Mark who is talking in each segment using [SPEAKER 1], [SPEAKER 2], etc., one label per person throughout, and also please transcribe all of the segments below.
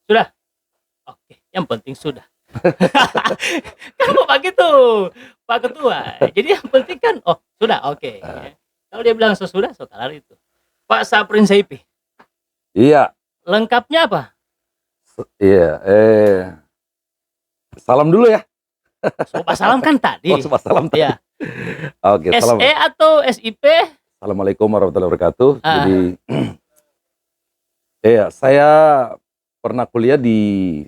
[SPEAKER 1] Sudah? Oke, yang penting sudah. Kan mau begitu, Pak Ketua. Jadi yang penting kan, oh sudah, oke.
[SPEAKER 2] Ah,
[SPEAKER 1] Kalau dia bilang sesudah, so kelar itu. Pak Saprin Saipi,
[SPEAKER 2] iya,
[SPEAKER 1] lengkapnya apa?
[SPEAKER 2] iya. Salam dulu ya.
[SPEAKER 1] Sobat salam kan
[SPEAKER 2] Oh,
[SPEAKER 1] tadi.
[SPEAKER 2] salam tadi.
[SPEAKER 1] Ya,
[SPEAKER 2] Oke,
[SPEAKER 1] SE
[SPEAKER 2] salam.
[SPEAKER 1] atau SIP?
[SPEAKER 2] Assalamualaikum warahmatullahi wabarakatuh.
[SPEAKER 1] Ah,
[SPEAKER 2] Jadi, saya pernah kuliah di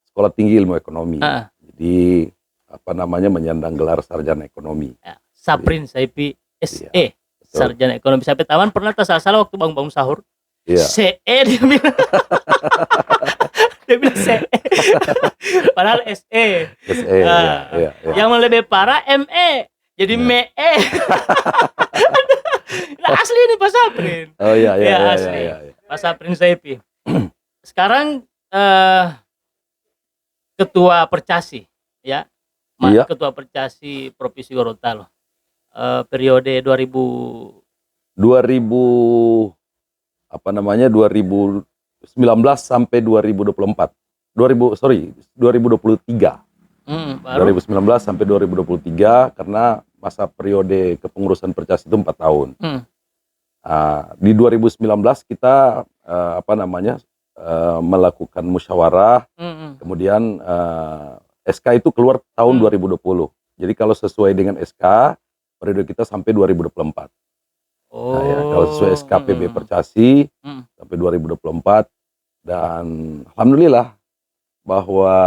[SPEAKER 2] Sekolah Tinggi Ilmu Ekonomi.
[SPEAKER 1] ah,
[SPEAKER 2] Jadi, apa namanya, menyandang gelar sarjana ekonomi.
[SPEAKER 1] ya.
[SPEAKER 2] Jadi,
[SPEAKER 1] Saprin Saipi
[SPEAKER 2] iya,
[SPEAKER 1] SE,
[SPEAKER 2] betul.
[SPEAKER 1] sarjana ekonomi. Sampai taman pernah tak salah waktu bangun-bangun sahur.
[SPEAKER 2] Iya,
[SPEAKER 1] CE dia bilang. Dia bilang CE. Padahal SE.
[SPEAKER 2] SE, iya, iya, iya.
[SPEAKER 1] Yang lebih parah ME. Jadi
[SPEAKER 2] Nah.
[SPEAKER 1] ME. Nah, asli ini Pak Saprin.
[SPEAKER 2] Oh iya, iya,
[SPEAKER 1] Ya
[SPEAKER 2] iya,
[SPEAKER 1] asli.
[SPEAKER 2] iya, iya.
[SPEAKER 1] Pak Saprin Saipi. Sekarang Ketua Percasi, ya.
[SPEAKER 2] Iya.
[SPEAKER 1] Ketua Percasi Provinsi Gorontalo. Periode
[SPEAKER 2] 2000 apa namanya 2019 sampai 2024. 2023.
[SPEAKER 1] baru
[SPEAKER 2] 2019 sampai 2023 karena masa periode kepengurusan Percasi itu 4 tahun. Di 2019 kita melakukan musyawarah, kemudian SK itu keluar tahun 2020. Jadi kalau sesuai dengan SK, periode kita sampai 2024. Nah, ya, kalau sesuai SKPB Percasi sampai 2024, dan alhamdulillah bahwa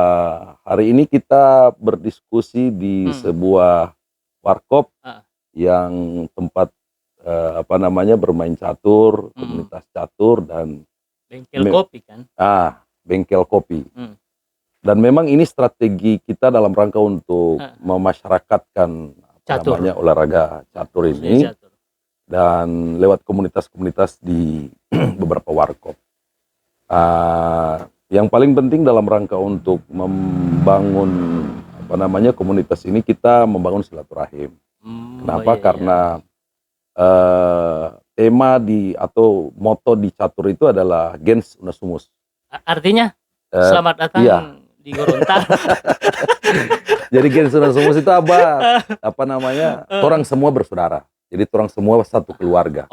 [SPEAKER 2] hari ini kita berdiskusi di sebuah warkop yang tempat bermain catur, komunitas catur dan
[SPEAKER 1] bengkel kopi kan.
[SPEAKER 2] bengkel kopi. Dan memang ini strategi kita dalam rangka untuk memasyarakatkan olahraga catur ini. Dan lewat komunitas-komunitas di beberapa warkop. Yang paling penting dalam rangka untuk membangun komunitas ini, kita membangun silaturahim. Kenapa? Karena tema atau moto di catur itu adalah gens una sumus.
[SPEAKER 1] Artinya selamat datang di Gorontalo.
[SPEAKER 2] Jadi gens una sumus itu orang semua bersaudara. Jadi orang semua satu keluarga.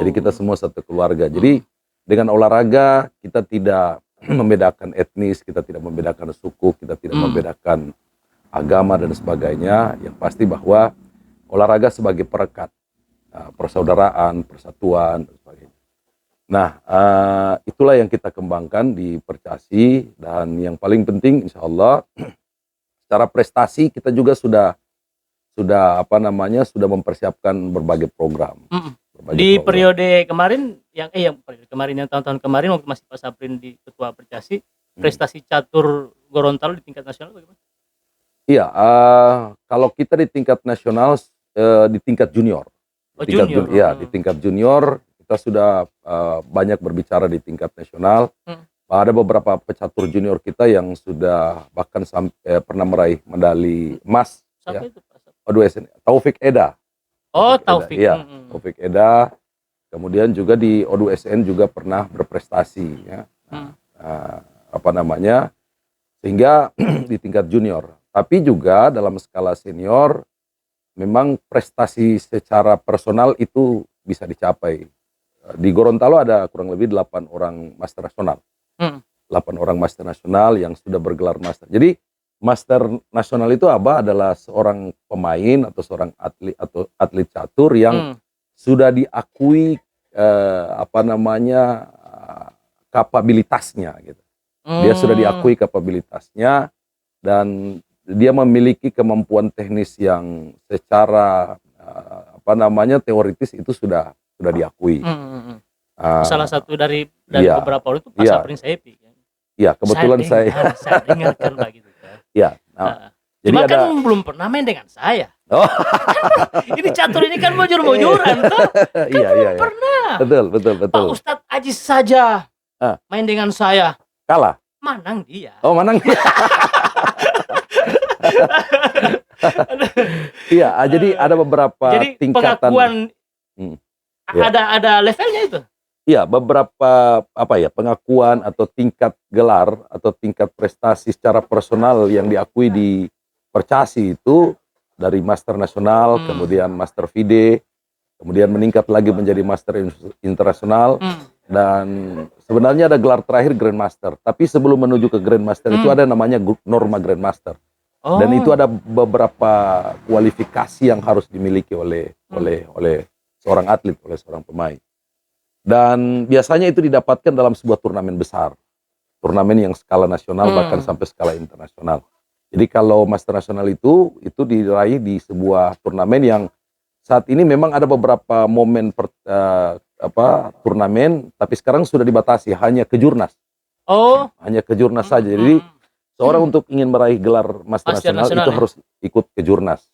[SPEAKER 2] Jadi kita semua satu keluarga. Jadi dengan olahraga kita tidak membedakan etnis, kita tidak membedakan suku, kita tidak membedakan agama dan sebagainya. Yang pasti bahwa olahraga sebagai perekat persaudaraan, persatuan dan sebagainya. Nah, itulah yang kita kembangkan di Percasi, dan yang paling penting insya Allah secara prestasi kita juga sudah mempersiapkan berbagai program.
[SPEAKER 1] Di periode kemarin yang tahun-tahun kemarin waktu masih Pak Saprin di Ketua Percasi, prestasi catur Gorontalo di tingkat nasional bagaimana?
[SPEAKER 2] Iya, kalau kita di tingkat nasional, di tingkat junior. Di tingkat junior kita sudah banyak berbicara di tingkat nasional. Ada beberapa pecatur junior kita yang sudah bahkan sampai pernah meraih medali emas.
[SPEAKER 1] Siapa itu Pak?
[SPEAKER 2] O2SN, Taufik Eda.
[SPEAKER 1] Taufik.
[SPEAKER 2] Iya, Taufik Eda. Kemudian juga di O2SN juga pernah berprestasi, ya. Sehingga di tingkat junior. Tapi juga dalam skala senior, memang prestasi secara personal itu bisa dicapai. Di Gorontalo ada kurang lebih 8 orang master nasional. 8 orang master nasional yang sudah bergelar master. Jadi master nasional itu adalah seorang pemain atau seorang atlet catur yang sudah diakui kapabilitasnya gitu. Dia sudah diakui kapabilitasnya dan dia memiliki kemampuan teknis yang secara teoritis itu sudah diakui.
[SPEAKER 1] Salah satu dari beberapa orang itu Pak Saprin Saipi.
[SPEAKER 2] Iya, kebetulan
[SPEAKER 1] saya dengarkan begitu.
[SPEAKER 2] Iya.
[SPEAKER 1] Cuma kan belum pernah main dengan saya. Ini catur ini kan mujur-mujuran toh. Belum pernah.
[SPEAKER 2] Betul.
[SPEAKER 1] Pak Ustadz Ajis saja main dengan saya.
[SPEAKER 2] Kalah.
[SPEAKER 1] Manang dia.
[SPEAKER 2] Oh, manang dia. Iya, jadi ada beberapa tingkatan.
[SPEAKER 1] Pengakuan ada levelnya itu.
[SPEAKER 2] Iya, beberapa pengakuan atau tingkat gelar atau tingkat prestasi secara personal yang diakui di Percasi itu dari Master Nasional, kemudian Master FIDE, kemudian meningkat lagi menjadi Master Internasional, dan sebenarnya ada gelar terakhir Grandmaster. Tapi sebelum menuju ke Grandmaster itu ada namanya norma Grandmaster. Dan itu ada beberapa kualifikasi yang harus dimiliki oleh seorang atlet, oleh seorang pemain. Dan biasanya itu didapatkan dalam sebuah turnamen besar. Turnamen yang skala nasional bahkan sampai skala internasional. Jadi kalau Master Nasional itu diraih di sebuah turnamen yang saat ini memang ada beberapa momen turnamen, tapi sekarang sudah dibatasi hanya kejurnas. Hanya kejurnas saja. Jadi seorang untuk ingin meraih gelar Master Nasional itu harus ikut kejurnas.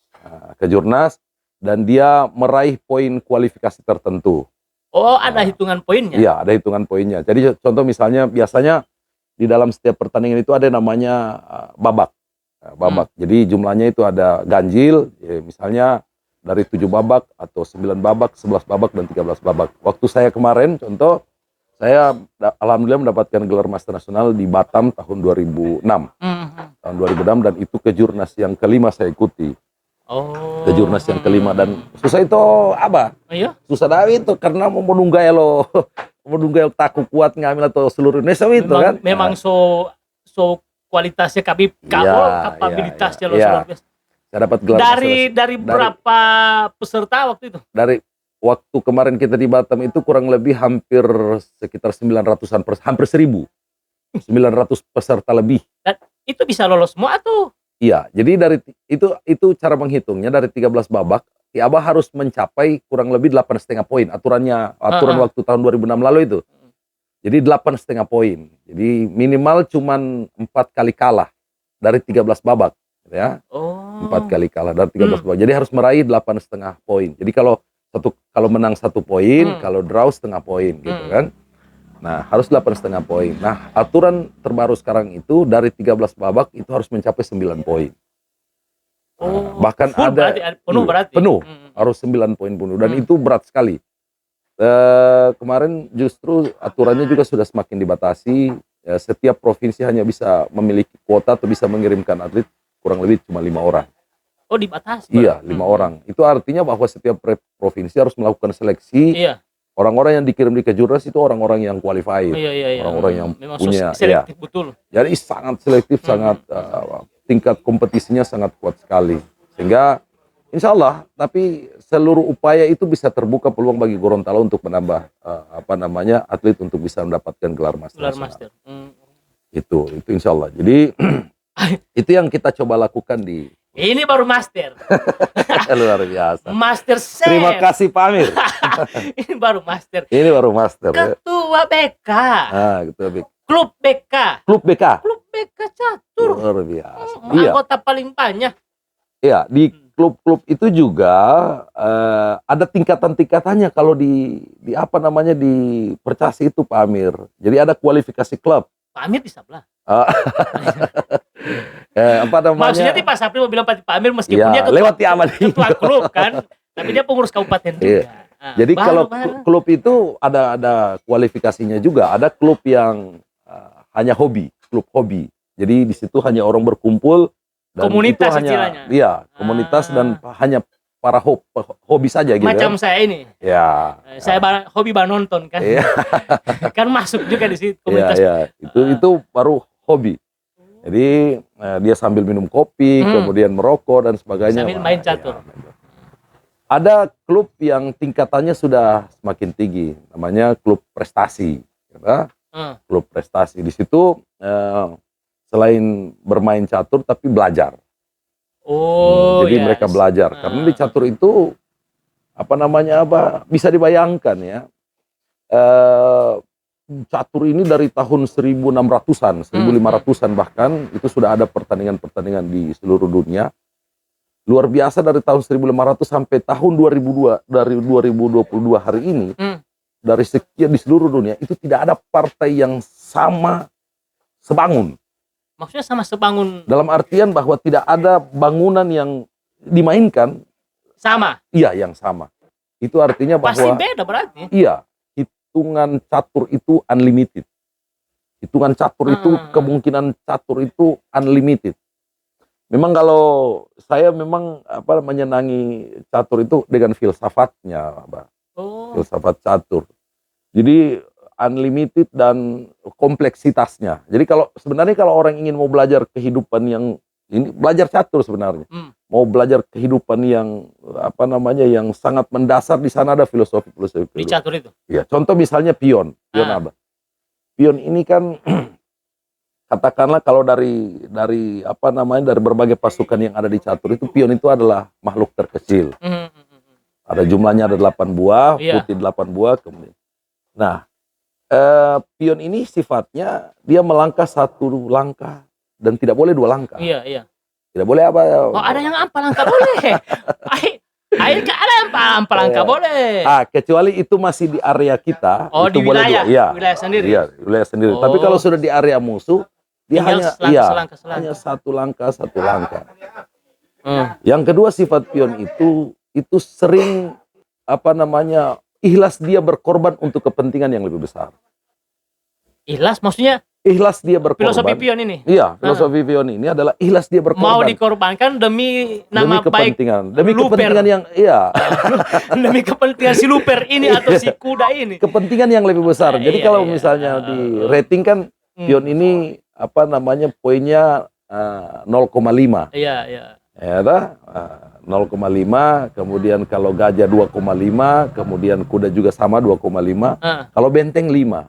[SPEAKER 2] Kejurnas, dan dia meraih poin kualifikasi tertentu.
[SPEAKER 1] Ada hitungan poinnya?
[SPEAKER 2] Iya, ada hitungan poinnya. Jadi contoh misalnya, biasanya di dalam setiap pertandingan itu ada namanya babak. Jadi jumlahnya itu ada ganjil, ya, misalnya dari 7 babak atau 9 babak, 11 babak, dan 13 babak. Waktu saya kemarin, contoh, saya alhamdulillah mendapatkan gelar Master Nasional di Batam tahun 2006. Tahun 2006, dan itu kejurnas yang kelima saya ikuti. Kejurnas yang kelima, dan susah itu
[SPEAKER 1] Iya?
[SPEAKER 2] Susah dari itu karena mau menunggai lo menunggai takut kuat ngambil atau seluruh Indonesia itu kan.
[SPEAKER 1] Memang so kualitasnya kapabilitasnya lo luar biasa.
[SPEAKER 2] Saya dapat gelar
[SPEAKER 1] dari berapa peserta waktu itu?
[SPEAKER 2] Dari waktu kemarin kita di Batam itu kurang lebih hampir sekitar 900-an, hampir 1.900 peserta lebih.
[SPEAKER 1] Dan itu bisa lolos semua tuh?
[SPEAKER 2] Iya, jadi dari itu cara menghitungnya dari 13 babak, Abah harus mencapai kurang lebih 8,5 poin. Aturan waktu tahun 2006 lalu itu. Jadi 8,5 poin. Jadi minimal cuman 4 kali kalah dari 13 babak, ya. 4 kali kalah dari 13 babak. Jadi harus meraih 8,5 poin. Jadi kalau menang 1 poin, kalau draw setengah poin gitu kan. Nah, harus 8,5 poin. Nah, aturan terbaru sekarang itu dari 13 babak itu harus mencapai 9 poin. Bahkan ada penuh, harus 9 poin penuh, dan itu berat sekali. Kemarin justru aturannya juga sudah semakin dibatasi. Setiap provinsi hanya bisa memiliki kuota atau bisa mengirimkan atlet kurang lebih cuma 5 orang.
[SPEAKER 1] Dibatasi?
[SPEAKER 2] Iya, 5 orang. Itu artinya bahwa setiap provinsi harus melakukan seleksi.
[SPEAKER 1] Iya.
[SPEAKER 2] Orang-orang yang dikirim di kejurnas itu orang-orang yang qualified, orang-orang yang
[SPEAKER 1] memang
[SPEAKER 2] punya,
[SPEAKER 1] selektif betul.
[SPEAKER 2] Jadi sangat selektif, sangat tingkat kompetisinya sangat kuat sekali. Sehingga insya Allah, tapi seluruh upaya itu bisa terbuka peluang bagi Gorontalo untuk menambah atlet untuk bisa mendapatkan gelar Master. Itu insya Allah. Jadi itu yang kita coba lakukan di.
[SPEAKER 1] Ini baru Master.
[SPEAKER 2] Luar biasa.
[SPEAKER 1] Master Chef.
[SPEAKER 2] Terima kasih Pak Amir.
[SPEAKER 1] Ini baru Master.
[SPEAKER 2] Ini baru Master.
[SPEAKER 1] Ketua BK.
[SPEAKER 2] Ketua BK.
[SPEAKER 1] Klub BK.
[SPEAKER 2] Klub BK.
[SPEAKER 1] Klub BK catur.
[SPEAKER 2] Luar biasa.
[SPEAKER 1] Anggota paling banyak.
[SPEAKER 2] Iya, di klub-klub itu juga ada tingkatan-tingkatannya kalau di Percasi itu Pak Amir. Jadi ada kualifikasi klub.
[SPEAKER 1] Pak Amir di sebelah. Maksudnya Pak Sapri mau bilang Pak Amir meskipun dia ketua klub kan, tapi dia pengurus kabupaten juga.
[SPEAKER 2] Jadi kalau klub itu ada kualifikasinya juga. Ada klub yang hanya hobi, klub hobi. Jadi di situ hanya orang berkumpul. Dan
[SPEAKER 1] komunitas
[SPEAKER 2] itu hanya,
[SPEAKER 1] istilahnya.
[SPEAKER 2] Iya, komunitas dan hanya para hobi saja gitu.
[SPEAKER 1] Macam saya ini.
[SPEAKER 2] Ya.
[SPEAKER 1] Saya hobi nonton kan. Iya. Kan masuk juga di situ komunitas.
[SPEAKER 2] Iya. Itu baru hobi. Jadi dia sambil minum kopi, kemudian merokok dan sebagainya.
[SPEAKER 1] Sambil main catur.
[SPEAKER 2] Ya. Ada klub yang tingkatannya sudah semakin tinggi, namanya klub prestasi. Ya. Klub prestasi di situ selain bermain catur tapi belajar. Jadi mereka belajar karena di catur itu bisa dibayangkan ya. Catur ini dari tahun 1600-an, 1500-an bahkan itu sudah ada pertandingan-pertandingan di seluruh dunia. Luar biasa dari tahun 1500 sampai tahun 2002, dari 2022 hari ini, dari sekian di seluruh dunia itu tidak ada partai yang sama sebangun.
[SPEAKER 1] Maksudnya sama sebangun?
[SPEAKER 2] Dalam artian bahwa tidak ada bangunan yang dimainkan
[SPEAKER 1] sama?
[SPEAKER 2] Iya, yang sama. Itu artinya bahwa
[SPEAKER 1] pasti beda berarti?
[SPEAKER 2] Iya. hitungan catur itu unlimited. Hitungan catur itu, kemungkinan catur itu unlimited. Memang kalau saya memang menyenangi catur itu dengan filsafatnya, Mbak. Filsafat catur. Jadi unlimited dan kompleksitasnya. Jadi sebenarnya kalau orang ingin mau belajar kehidupan yang ini, belajar catur sebenarnya. Mau belajar kehidupan yang yang sangat mendasar, di sana ada filosofi
[SPEAKER 1] di catur itu.
[SPEAKER 2] Ya, contoh misalnya pion. Pion apa? Pion ini kan katakanlah kalau dari dari berbagai pasukan yang ada di catur itu, pion itu adalah makhluk terkecil. Ada jumlahnya ada 8 buah, putih 8 buah kemudian. Nah, pion ini sifatnya dia melangkah 1 langkah dan tidak boleh 2 langkah.
[SPEAKER 1] Iya.
[SPEAKER 2] Tidak boleh
[SPEAKER 1] ada yang 4 langkah boleh. Air ada yang 4 langkah boleh.
[SPEAKER 2] Kecuali itu masih di area kita.
[SPEAKER 1] Itu di wilayah, wilayah sendiri.
[SPEAKER 2] Iya, wilayah sendiri. Tapi kalau sudah di area musuh, dia hanya hanya 1 langkah, 1 langkah. Yang kedua, sifat pion itu sering ikhlas dia berkorban untuk kepentingan yang lebih besar.
[SPEAKER 1] Ikhlas maksudnya?
[SPEAKER 2] Ikhlas dia berkorban.
[SPEAKER 1] Filosofi pion ini?
[SPEAKER 2] Iya, filosofi pion ini adalah ikhlas dia berkorban.
[SPEAKER 1] Mau dikorbankan demi nama
[SPEAKER 2] kepentingan.
[SPEAKER 1] baik
[SPEAKER 2] Demi kepentingan yang,
[SPEAKER 1] demi kepentingan si luper ini atau si kuda ini.
[SPEAKER 2] Kepentingan yang lebih besar. Jadi kalau misalnya di rating kan, pion ini poinnya 0,5.
[SPEAKER 1] Iya.
[SPEAKER 2] Ya, 0,5, kemudian kalau gajah 2,5, kemudian kuda juga sama 2,5. Kalau benteng 5.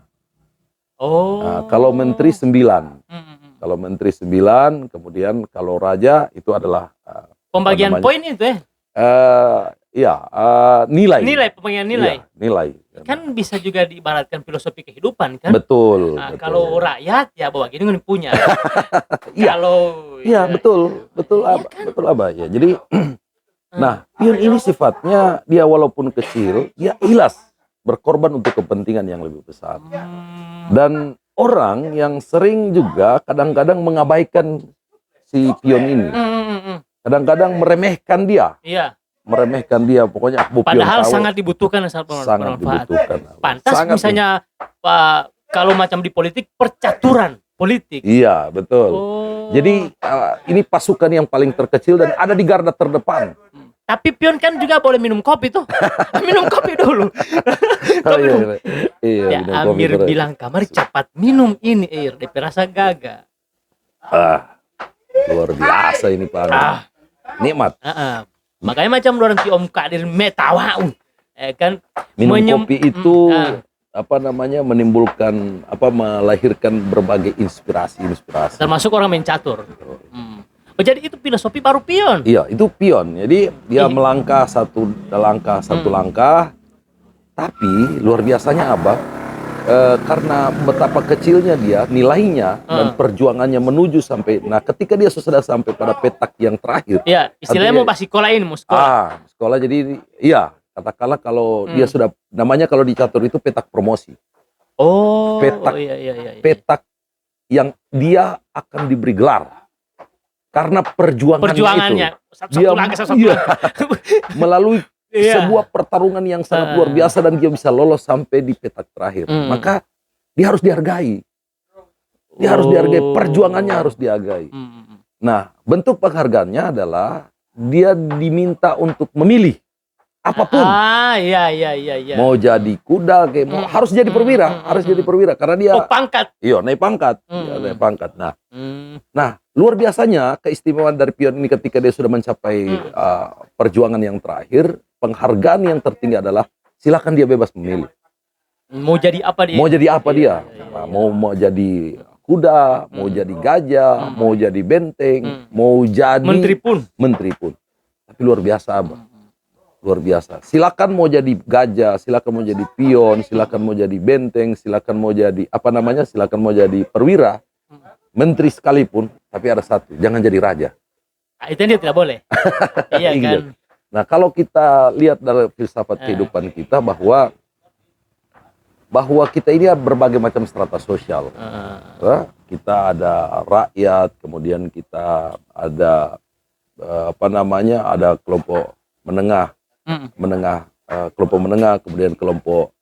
[SPEAKER 2] Kalau menteri 9. Kalau menteri 9, kemudian kalau raja itu adalah
[SPEAKER 1] pembagian poin itu
[SPEAKER 2] nilai.
[SPEAKER 1] Pembagian nilai.
[SPEAKER 2] Iya, nilai.
[SPEAKER 1] Kan bisa juga diibaratkan filosofi kehidupan kan?
[SPEAKER 2] Betul.
[SPEAKER 1] Kalau rakyat ya bawa gini kan punya. Betul Abah. Ya, jadi nah, pion ini sifatnya dia walaupun kecil, dia ikhlas berkorban untuk kepentingan yang lebih besar. Dan orang yang sering juga kadang-kadang mengabaikan si pion ini. Kadang-kadang meremehkan dia. Iya.
[SPEAKER 2] Meremehkan dia, pokoknya
[SPEAKER 1] padahal sangat dibutuhkan, sangat
[SPEAKER 2] dibutuhkan.
[SPEAKER 1] Pantas sangat misalnya kalau macam di politik, percaturan politik.
[SPEAKER 2] Iya, betul. Jadi ini pasukan yang paling terkecil dan ada di garda terdepan.
[SPEAKER 1] Tapi pion kan juga boleh minum kopi tuh. Minum kopi dulu.
[SPEAKER 2] Iya,
[SPEAKER 1] Amir bilang, kamar cepat minum ini air, DP rasa gaga.
[SPEAKER 2] Luar biasa ini Pak. Nikmat.
[SPEAKER 1] Makanya macam orang ti Om Kadir metawa. Kan
[SPEAKER 2] minum kopi itu menimbulkan melahirkan berbagai inspirasi.
[SPEAKER 1] Termasuk orang main catur. Jadi itu filosofi baru pion.
[SPEAKER 2] Iya, itu pion. Jadi dia melangkah satu langkah. Tapi luar biasanya karena betapa kecilnya dia nilainya dan perjuangannya menuju sampai. Nah, ketika dia sudah sampai pada petak yang terakhir.
[SPEAKER 1] Iya, istilahnya mau pas sekolah ini, mau sekolah.
[SPEAKER 2] Sekolah jadi katakanlah kalau dia sudah, namanya kalau di catur itu petak promosi. Petak yang dia akan diberi gelar. Karena perjuangannya itu, dia melalui sebuah pertarungan yang sangat luar biasa dan dia bisa lolos sampai di petak terakhir. Maka dia harus dihargai. Perjuangannya harus dihargai. Nah, bentuk penghargaannya adalah dia diminta untuk memilih apapun.
[SPEAKER 1] Iya.
[SPEAKER 2] Mau jadi kuda harus jadi perwira, karena dia
[SPEAKER 1] pangkat.
[SPEAKER 2] Iya, naik pangkat. Naik pangkat. Nah, luar biasanya keistimewaan dari pion ini ketika dia sudah mencapai perjuangan yang terakhir, penghargaan yang tertinggi adalah silakan dia bebas memilih.
[SPEAKER 1] Mau jadi apa dia?
[SPEAKER 2] Mau jadi kuda, mau jadi gajah, mau jadi benteng, mau jadi menteri pun. Tapi luar biasa, luar biasa. Silakan mau jadi gajah, silakan mau jadi pion, silakan mau jadi benteng, silakan mau jadi silakan mau jadi perwira, menteri sekalipun. Tapi ada satu, jangan jadi raja.
[SPEAKER 1] Itu dia tidak boleh. Iya kan.
[SPEAKER 2] Nah, kalau kita lihat dari filsafat kehidupan kita bahwa kita ini berbagai macam strata sosial. Kita ada rakyat, kemudian kita ada ada kelompok menengah, kelompok menengah, kemudian kelompok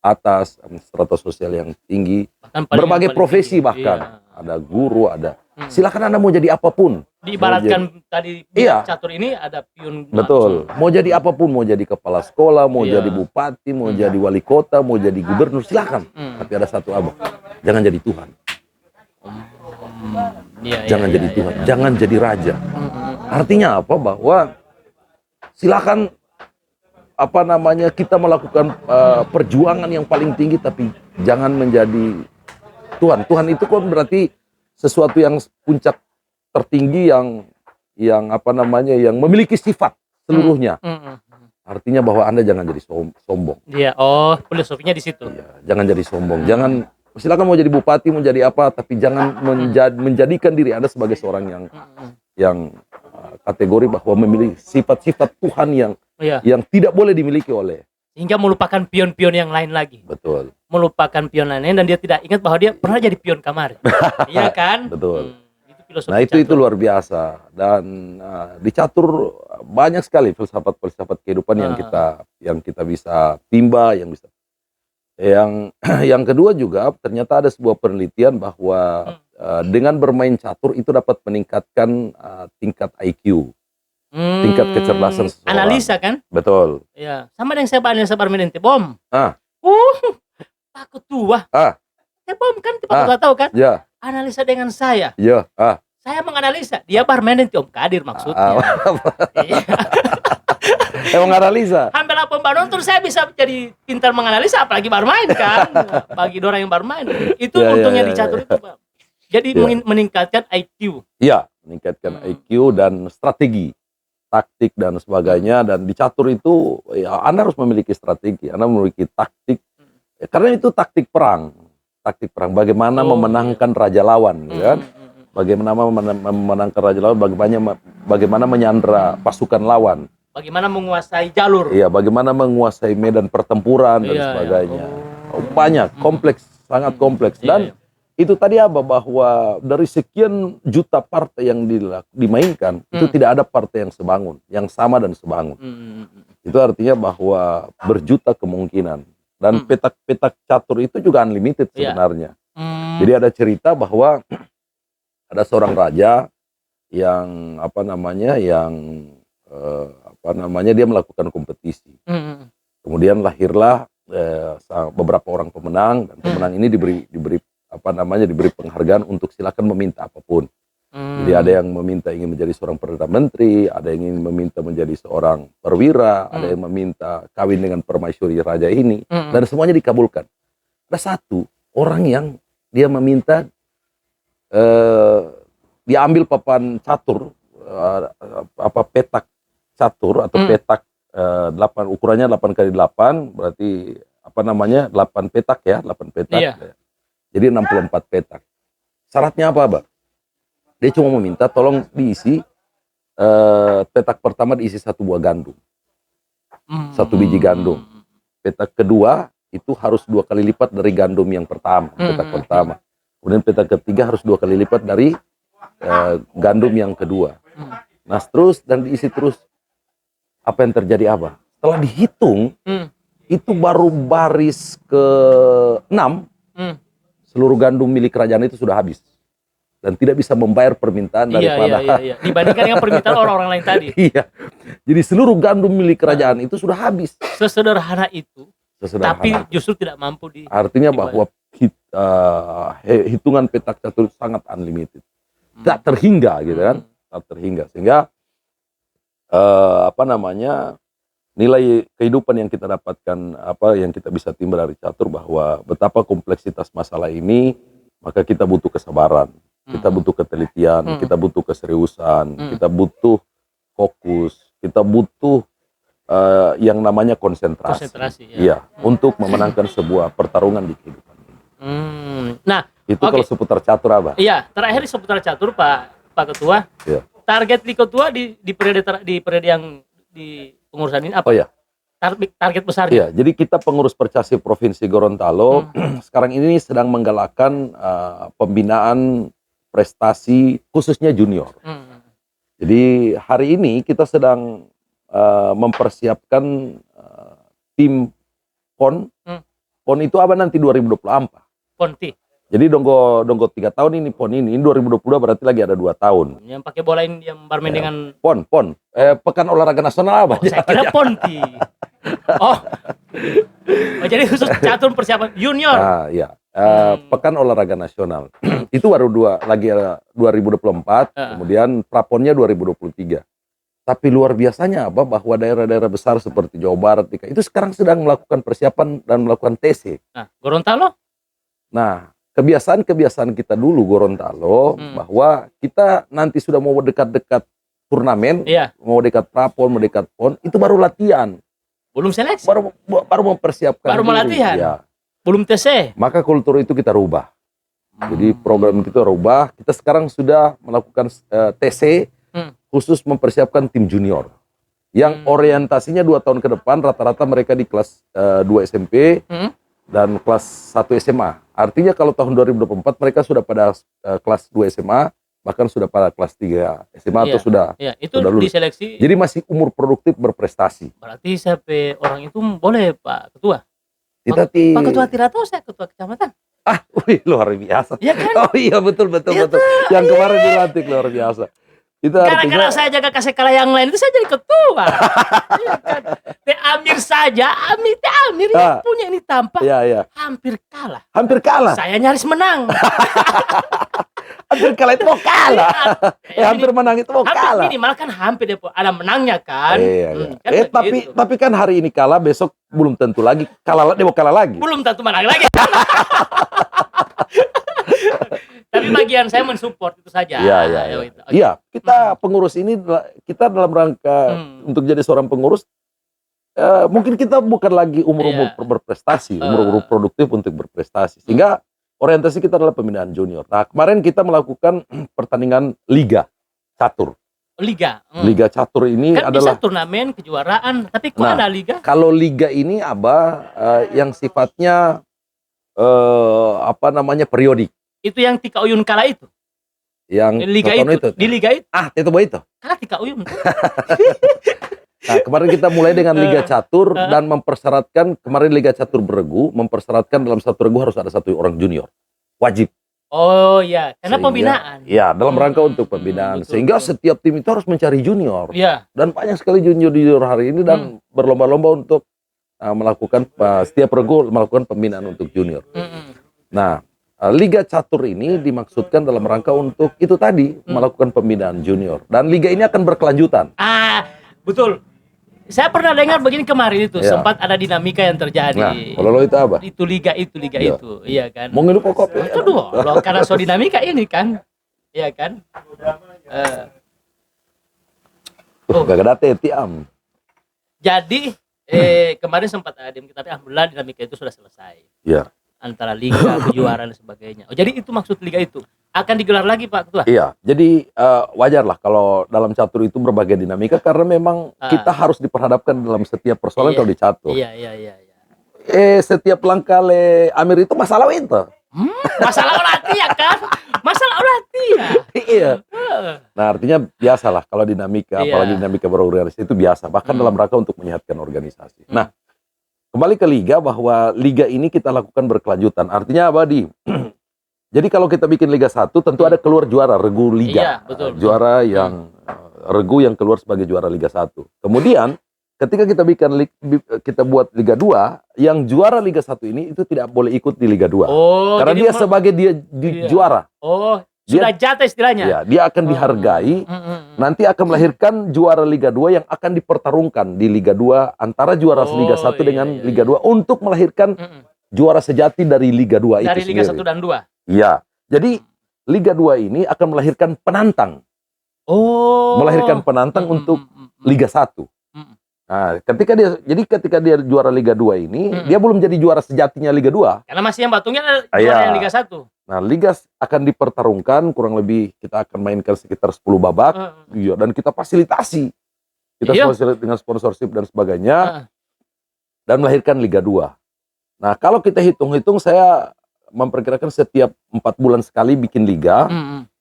[SPEAKER 2] atas, strata sosial yang tinggi,
[SPEAKER 3] Bahkan
[SPEAKER 2] berbagai
[SPEAKER 3] paling
[SPEAKER 2] profesi
[SPEAKER 3] tinggi.
[SPEAKER 2] bahkan.
[SPEAKER 3] Iya.
[SPEAKER 2] Ada guru, ada. Silakan Anda mau jadi apapun.
[SPEAKER 3] Diibaratkan tadi
[SPEAKER 2] Iya.
[SPEAKER 3] catur ini ada pion.
[SPEAKER 2] Betul. Mau jadi apapun, mau jadi kepala sekolah, mau
[SPEAKER 3] Iya.
[SPEAKER 2] jadi bupati, mau jadi wali kota, mau jadi gubernur, silakan. Tapi ada satu abang, jangan jadi Tuhan.
[SPEAKER 3] Iya,
[SPEAKER 2] Jangan
[SPEAKER 3] iya,
[SPEAKER 2] jadi
[SPEAKER 3] iya,
[SPEAKER 2] Tuhan,
[SPEAKER 3] iya.
[SPEAKER 2] jangan jadi raja. Artinya apa? Bahwa silakan apa namanya kita melakukan perjuangan yang paling tinggi, tapi jangan menjadi Tuhan. Tuhan itu kan berarti sesuatu yang puncak tertinggi yang apa namanya yang memiliki sifat seluruhnya. Artinya bahwa Anda jangan jadi sombong.
[SPEAKER 3] Iya, oh filosofinya di situ.
[SPEAKER 2] Iya, jangan jadi sombong. Jangan silakan mau jadi bupati, mau jadi apa, tapi jangan menjadikan diri Anda sebagai seorang yang kategori bahwa memiliki sifat-sifat Tuhan
[SPEAKER 3] Iya.
[SPEAKER 2] yang tidak boleh dimiliki oleh.
[SPEAKER 3] Sehingga melupakan pion-pion yang lain lagi.
[SPEAKER 2] Betul.
[SPEAKER 3] Melupakan pion lain dan dia tidak ingat bahwa dia pernah jadi pion kamar. Iya kan?
[SPEAKER 2] Betul.
[SPEAKER 3] Itu filosofi
[SPEAKER 2] Nah itu
[SPEAKER 3] catur.
[SPEAKER 2] luar biasa, dan di catur banyak sekali filsafat kehidupan yang kita bisa timba, yang bisa. Yang kedua juga ternyata ada sebuah penelitian bahwa dengan bermain catur itu dapat meningkatkan tingkat IQ, tingkat kecerdasan seseorang.
[SPEAKER 3] Analisa kan?
[SPEAKER 2] Betul.
[SPEAKER 3] Iya. Sama dengan saya analisa permainan bom.
[SPEAKER 2] Ah.
[SPEAKER 3] Pak Ketua.
[SPEAKER 2] Ah.
[SPEAKER 3] Bom kan Pak Ketua tahu kan?
[SPEAKER 2] Ya.
[SPEAKER 3] Analisa dengan saya.
[SPEAKER 2] Ya.
[SPEAKER 3] Saya menganalisa, dia permainan Om Kadir maksudnya. Iya.
[SPEAKER 2] Emang analisa.
[SPEAKER 3] Hampir 8 nonton saya bisa jadi pintar menganalisa, apalagi bermain kan. Bagi orang yang bermain. Itu untungnya di catur itu, Pak. Jadi meningkatkan IQ.
[SPEAKER 2] Iya, meningkatkan IQ dan strategi, taktik dan sebagainya. Dan di catur itu ya Anda harus memiliki strategi, Anda memiliki taktik. Karena itu taktik perang. Taktik perang bagaimana memenangkan raja lawan, kan? Bagaimana memenangkan raja lawan, bagaimana menyandra pasukan lawan.
[SPEAKER 3] Bagaimana menguasai jalur.
[SPEAKER 2] Iya, bagaimana menguasai medan pertempuran dan sebagainya. Banyak, kompleks, sangat kompleks. Dan itu tadi apa, bahwa dari sekian juta partai yang dimainkan, itu tidak ada partai yang sebangun, yang sama dan sebangun. Itu artinya bahwa berjuta kemungkinan. Dan petak-petak catur itu juga unlimited sebenarnya. Jadi ada cerita bahwa ada seorang raja yang dia melakukan kompetisi. Kemudian lahirlah beberapa orang pemenang, dan pemenang ini diberi penghargaan untuk silakan meminta apapun. Jadi ada yang ingin menjadi seorang perdana menteri, ada yang ingin meminta menjadi seorang perwira, ada yang meminta kawin dengan permaisuri raja ini, dan semuanya dikabulkan. Ada satu orang yang dia meminta dia ambil papan catur, petak catur atau petak 8 ukurannya 8x8, berarti 8 petak ya, 8 petak.
[SPEAKER 3] Iya.
[SPEAKER 2] Jadi 64 petak. Syaratnya apa, Bang? Dia cuma meminta tolong diisi petak pertama diisi 1 buah gandum. 1 biji gandum. Petak kedua itu harus 2 kali lipat dari gandum yang pertama, petak pertama. Kemudian petak ketiga harus 2 kali lipat dari gandum yang kedua. Nah terus dan diisi terus. Apa yang terjadi apa? Setelah dihitung, itu baru baris ke-6, seluruh gandum milik kerajaan itu sudah habis. Dan tidak bisa membayar permintaan daripada...
[SPEAKER 3] Iya. Dibandingkan dengan permintaan orang-orang lain tadi.
[SPEAKER 2] Iya. Jadi seluruh gandum milik kerajaan itu sudah habis.
[SPEAKER 3] Sesederhana itu.
[SPEAKER 2] Sesederhana.
[SPEAKER 3] Tapi justru tidak mampu
[SPEAKER 2] Artinya bahwa hitungan petak catur sangat unlimited. Tak terhingga gitu kan. Tak terhingga. Sehingga nilai kehidupan yang kita dapatkan, yang kita bisa timba dari catur, bahwa betapa kompleksitas masalah ini, maka kita butuh kesabaran, kita butuh ketelitian, kita butuh keseriusan, kita butuh fokus, kita butuh yang namanya konsentrasi. Iya, untuk memenangkan sebuah pertarungan di kehidupan ini.
[SPEAKER 3] Nah,
[SPEAKER 2] itu kalau seputar catur apa?
[SPEAKER 3] Iya, terakhir di seputar catur Pak Ketua.
[SPEAKER 2] Iya.
[SPEAKER 3] Target di Ketua di periode yang di pengurusan ini apa?
[SPEAKER 2] Oh ya.
[SPEAKER 3] Target besarnya.
[SPEAKER 2] Iya, jadi kita pengurus Percasi Provinsi Gorontalo sekarang ini sedang menggalakkan pembinaan prestasi khususnya junior. Jadi hari ini kita sedang mempersiapkan tim PON
[SPEAKER 1] PON itu apa nanti 2024.
[SPEAKER 3] Ponti.
[SPEAKER 1] Jadi donggo 3 tahun ini PON ini 2022 berarti lagi ada 2 tahun.
[SPEAKER 3] Yang pakai bola ini yang barmain dengan
[SPEAKER 1] PON. Pekan Olahraga Nasional apa?
[SPEAKER 3] saya kira Ponti. Oh. Jadi khusus catur persiapan junior.
[SPEAKER 1] Ah, iya. Pekan Olahraga Nasional. Itu baru lagi 2024, kemudian praponnya 2023. Tapi luar biasanya apa bahwa daerah-daerah besar seperti Jawa Barat itu sekarang sedang melakukan persiapan dan melakukan TC.
[SPEAKER 3] Nah, Gorontalo?
[SPEAKER 1] Nah, kebiasaan kita dulu Gorontalo bahwa kita nanti sudah mau dekat-dekat turnamen, mau dekat prapon, mau dekat PON, itu baru latihan.
[SPEAKER 3] Belum seleksi.
[SPEAKER 1] Baru mempersiapkan.
[SPEAKER 3] Baru melatihan.
[SPEAKER 1] Ya.
[SPEAKER 3] Belum TC.
[SPEAKER 1] Maka kultur itu kita rubah. Jadi program kita rubah. Kita sekarang sudah melakukan TC khusus mempersiapkan tim junior. Yang orientasinya 2 tahun ke depan, rata-rata mereka di kelas 2 SMP dan kelas 1 SMA. Artinya kalau tahun 2024 mereka sudah pada kelas 2 SMA, bahkan sudah pada kelas 3 SMA atau sudah.
[SPEAKER 3] Iya, itu
[SPEAKER 1] sudah lulus.
[SPEAKER 3] diseleksi.
[SPEAKER 1] Jadi masih umur produktif berprestasi.
[SPEAKER 3] Berarti sampai orang itu boleh Pak Ketua.
[SPEAKER 1] Kita
[SPEAKER 3] Pak Ketua tidak tahu saya Ketua Kecamatan.
[SPEAKER 1] Wih, luar biasa.
[SPEAKER 3] Iya kan?
[SPEAKER 1] Oh iya betul. Yang kemarin dilantik luar biasa. Itu
[SPEAKER 3] Gara-gara saya jaga kasih kalah yang lain itu saya jadi ketua. Iya kan? Teh Amir saja, Amir yang punya ini tampak hampir kalah.
[SPEAKER 1] Hampir kalah.
[SPEAKER 3] Saya nyaris menang.
[SPEAKER 1] Hampir kalah itu mau kalah. Hampir menang itu mau kalah.
[SPEAKER 3] Minimal kan hampir ada menangnya kan.
[SPEAKER 1] Kan tapi kan hari ini kalah, besok belum tentu lagi kalah, dia mau kalah lagi.
[SPEAKER 3] Belum tentu menang lagi. Tapi bagian saya mensupport itu saja.
[SPEAKER 1] Iya, kita pengurus ini kita dalam rangka untuk jadi seorang pengurus mungkin kita bukan lagi umur berprestasi, umur produktif untuk berprestasi. Sehingga orientasi kita adalah pembinaan junior. Nah, kemarin kita melakukan pertandingan liga catur.
[SPEAKER 3] Liga
[SPEAKER 1] catur ini
[SPEAKER 3] kan
[SPEAKER 1] adalah
[SPEAKER 3] bisa turnamen kejuaraan, tapi kok ada liga?
[SPEAKER 1] Kalau liga ini yang sifatnya periodik.
[SPEAKER 3] Itu yang Tika Uyun kalah itu.
[SPEAKER 1] Yang
[SPEAKER 3] liga itu. Di liga itu.
[SPEAKER 1] itu.
[SPEAKER 3] Kalah Tika Uyun.
[SPEAKER 1] Nah, kemarin kita mulai dengan liga catur dan mempersyaratkan, kemarin liga catur beregu mempersyaratkan dalam satu regu harus ada 1 orang junior. Wajib.
[SPEAKER 3] Oh iya, karena pembinaan.
[SPEAKER 1] Iya, dalam rangka untuk pembinaan. Sehingga setiap tim itu harus mencari junior.
[SPEAKER 3] Iya.
[SPEAKER 1] Dan banyak sekali junior hari ini dan berlomba-lomba untuk melakukan setiap regu melakukan pembinaan untuk junior. Nah, liga catur ini dimaksudkan dalam rangka untuk itu tadi melakukan pembinaan junior, dan liga ini akan berkelanjutan.
[SPEAKER 3] Betul. Saya pernah dengar begini kemarin itu sempat ada dinamika yang terjadi.
[SPEAKER 1] Nah, kalau itu apa?
[SPEAKER 3] Itu liga itu, iya kan.
[SPEAKER 1] Mau nginep pokok?
[SPEAKER 3] Itu dulu, karena so dinamika ini kan, iya kan.
[SPEAKER 1] Gak ada tiam.
[SPEAKER 3] Jadi kemarin sempat ada tapi alhamdulillah dinamika itu sudah selesai.
[SPEAKER 1] Iya.
[SPEAKER 3] Antara liga, kejuaraan dan sebagainya. Jadi itu maksud liga itu akan digelar lagi Pak Ketua?
[SPEAKER 1] Iya, jadi wajar lah kalau dalam catur itu berbagai dinamika karena memang kita harus diperhadapkan dalam setiap persoalan kalau di catur.
[SPEAKER 3] Iya.
[SPEAKER 1] Setiap langkah Amir itu masalah itu.
[SPEAKER 3] Masalah ulah ya kan? Masalah ulah ya.
[SPEAKER 1] Iya. Nah, artinya biasalah kalau dinamika, apalagi dinamika berorganisasi itu biasa, bahkan dalam rangka untuk menyehatkan organisasi. Nah, kembali ke liga, bahwa liga ini kita lakukan berkelanjutan. Artinya apa, Di? Jadi kalau kita bikin Liga 1 tentu ada keluar juara regu liga.
[SPEAKER 3] Iya, betul.
[SPEAKER 1] Juara yang regu yang keluar sebagai juara Liga 1. Kemudian ketika kita buat Liga 2, yang juara Liga 1 ini itu tidak boleh ikut di Liga 2. Karena dia sebagai juara.
[SPEAKER 3] Sudah jatuh istilahnya.
[SPEAKER 1] Ya, dia akan dihargai. Nanti akan melahirkan juara Liga 2 yang akan dipertarungkan di Liga 2 antara juara Liga 1 dengan Liga 2 untuk melahirkan juara sejati dari Liga 2 itu
[SPEAKER 3] dari Liga
[SPEAKER 1] sendiri.
[SPEAKER 3] 1 dan 2.
[SPEAKER 1] Iya. Jadi Liga 2 ini akan melahirkan penantang. Melahirkan penantang untuk Liga 1. Nah, ketika dia juara Liga 2 ini, dia belum jadi juara sejatinya Liga 2.
[SPEAKER 3] Karena masih yang batungnya juara yang Liga 1.
[SPEAKER 1] Nah, liga akan dipertarungkan, kurang lebih kita akan mainkan sekitar 10 babak. Iya, dan kita fasilitasi. Kita fasilitasi dengan sponsorship dan sebagainya. Dan melahirkan Liga 2. Nah, kalau kita hitung-hitung, saya memperkirakan setiap 4 bulan sekali bikin liga.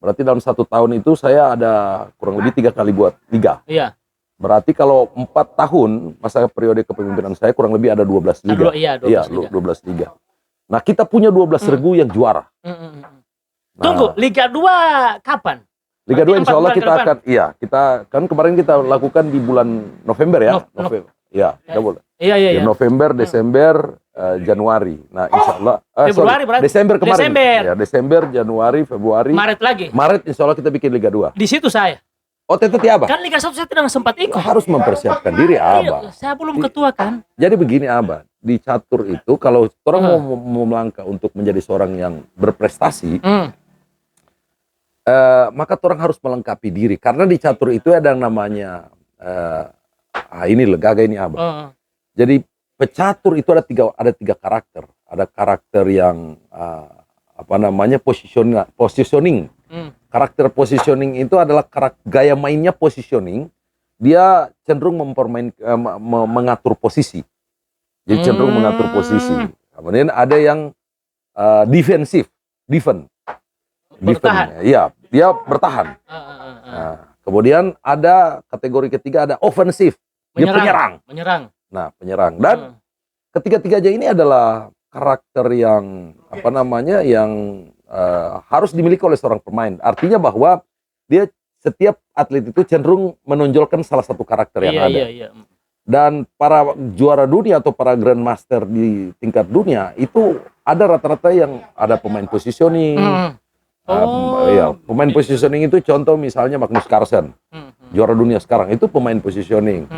[SPEAKER 1] Berarti dalam 1 tahun itu saya ada kurang lebih 3 kali buat liga.
[SPEAKER 3] Iya.
[SPEAKER 2] Berarti kalau 4 tahun masa periode kepemimpinan saya kurang lebih ada 12 liga.
[SPEAKER 3] Iya,
[SPEAKER 2] 12 liga. Nah, kita punya 12 regu yang juara. Nah,
[SPEAKER 3] Tunggu, Liga 2 kapan?
[SPEAKER 2] Liga 2 insya Allah
[SPEAKER 3] Berarti 4 bulan
[SPEAKER 2] kita akan, kita kan kemarin kita lakukan di bulan November ya. November. Ya, kita boleh.
[SPEAKER 3] Iya.
[SPEAKER 2] November, Desember, Januari. Nah, insya Allah.
[SPEAKER 3] Februari berarti.
[SPEAKER 2] Desember kemarin.
[SPEAKER 3] Desember.
[SPEAKER 2] Ya, Desember, Januari, Februari.
[SPEAKER 3] Maret lagi.
[SPEAKER 2] Maret insya Allah kita bikin Liga 2.
[SPEAKER 3] Di situ saya.
[SPEAKER 2] Oh, tetap ya, Abah?
[SPEAKER 3] Kan Liga 1 saya tidak sempat ikut.
[SPEAKER 2] Harus mempersiapkan diri, Abah.
[SPEAKER 3] Saya belum ketua kan.
[SPEAKER 2] Jadi begini, Abah. Di catur itu, kalau orang mau melangkah untuk menjadi seorang yang berprestasi, maka orang harus melengkapi diri. Karena di catur itu ada yang namanya, ini legaga ini, Abah. Jadi pecatur itu ada tiga karakter. Ada karakter yang positioning. Karakter positioning itu adalah gaya mainnya positioning. Dia cenderung mengatur posisi. Jadi cenderung mengatur posisi. Kemudian ada yang defensif,
[SPEAKER 3] Bertahan.
[SPEAKER 2] Iya, dia bertahan. Nah, kemudian ada kategori ketiga ada ofensif. Dia penyerang. Nah, penyerang. Dan ketiga-tiganya ini adalah karakter yang yang harus dimiliki oleh seorang pemain. Artinya bahwa setiap atlet itu cenderung menonjolkan salah satu karakter yang ada.
[SPEAKER 3] Iya.
[SPEAKER 2] Dan para juara dunia atau para grandmaster di tingkat dunia itu ada rata-rata yang ada pemain positioning. Pemain positioning itu contoh misalnya Magnus Carlsen, juara dunia sekarang itu pemain positioning.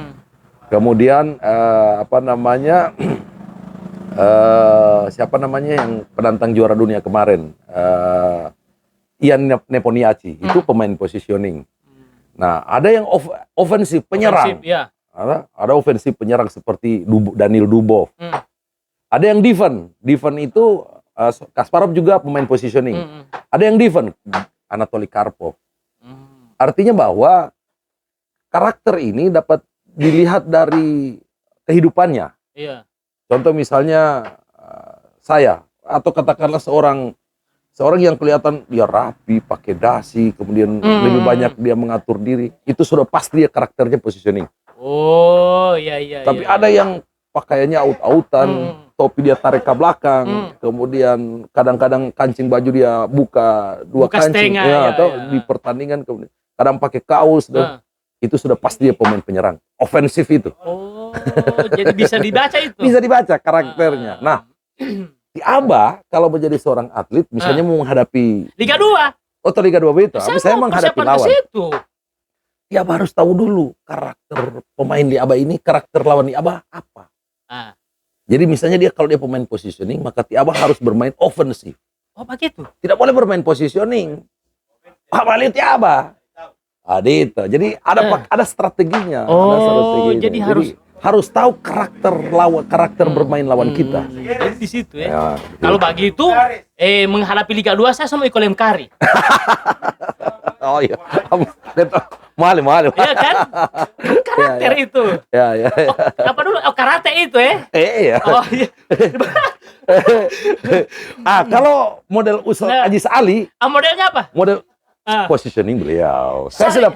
[SPEAKER 2] Kemudian siapa namanya yang penantang juara dunia kemarin, Ian Neponiachi, itu pemain positioning. Nah, ada yang ofensif penyerang. Ada ofensif penyerang seperti Daniil Dubov. Ada yang defense itu Kasparov juga pemain positioning. Ada yang defense Anatoly Karpov. Artinya bahwa karakter ini dapat dilihat dari kehidupannya.
[SPEAKER 3] Iya.
[SPEAKER 2] Contoh misalnya saya, atau katakanlah seorang yang kelihatan dia rapi, pakai dasi, kemudian lebih banyak dia mengatur diri, itu sudah pasti dia karakternya positioning.
[SPEAKER 3] Oh, iya.
[SPEAKER 2] Tapi ada yang pakaiannya aut-autan, topi dia tarik ke belakang, kemudian kadang-kadang kancing baju dia buka kancing, atau di pertandingan kemudian kadang pakai kaos, dan itu sudah pasti dia pemain penyerang, ofensif itu.
[SPEAKER 3] Jadi bisa dibaca itu.
[SPEAKER 2] Bisa dibaca karakternya. Nah, di Abah kalau menjadi seorang atlet, misalnya mau menghadapi
[SPEAKER 3] Liga 2.
[SPEAKER 2] atau Liga 2 itu, saya menghadapi lawan. Ya, Abah harus tahu dulu karakter pemain di Abah ini, karakter lawan di Abah apa. Jadi misalnya kalau dia pemain positioning, maka di Abah harus bermain ofensif.
[SPEAKER 3] Oh, begitu.
[SPEAKER 2] Tidak boleh bermain positioning. Abah lihat ya Abah. Itu. Jadi ada strateginya.
[SPEAKER 3] Jadi
[SPEAKER 2] harus tahu karakter bermain lawan kita.
[SPEAKER 3] Jadi di situ ya. Kalau begitu, menghadapi Liga 2 saya sama Iko Lemkari.
[SPEAKER 2] Oh iya. Malu.
[SPEAKER 3] Iya kan? Karakter itu.
[SPEAKER 2] Ya.
[SPEAKER 3] Apa dulu? Karate itu
[SPEAKER 2] Iya.
[SPEAKER 3] Oh iya.
[SPEAKER 2] Kalau model Ustaz Ajis Ali.
[SPEAKER 3] Modelnya apa?
[SPEAKER 2] Model positioning beliau. Saya sudah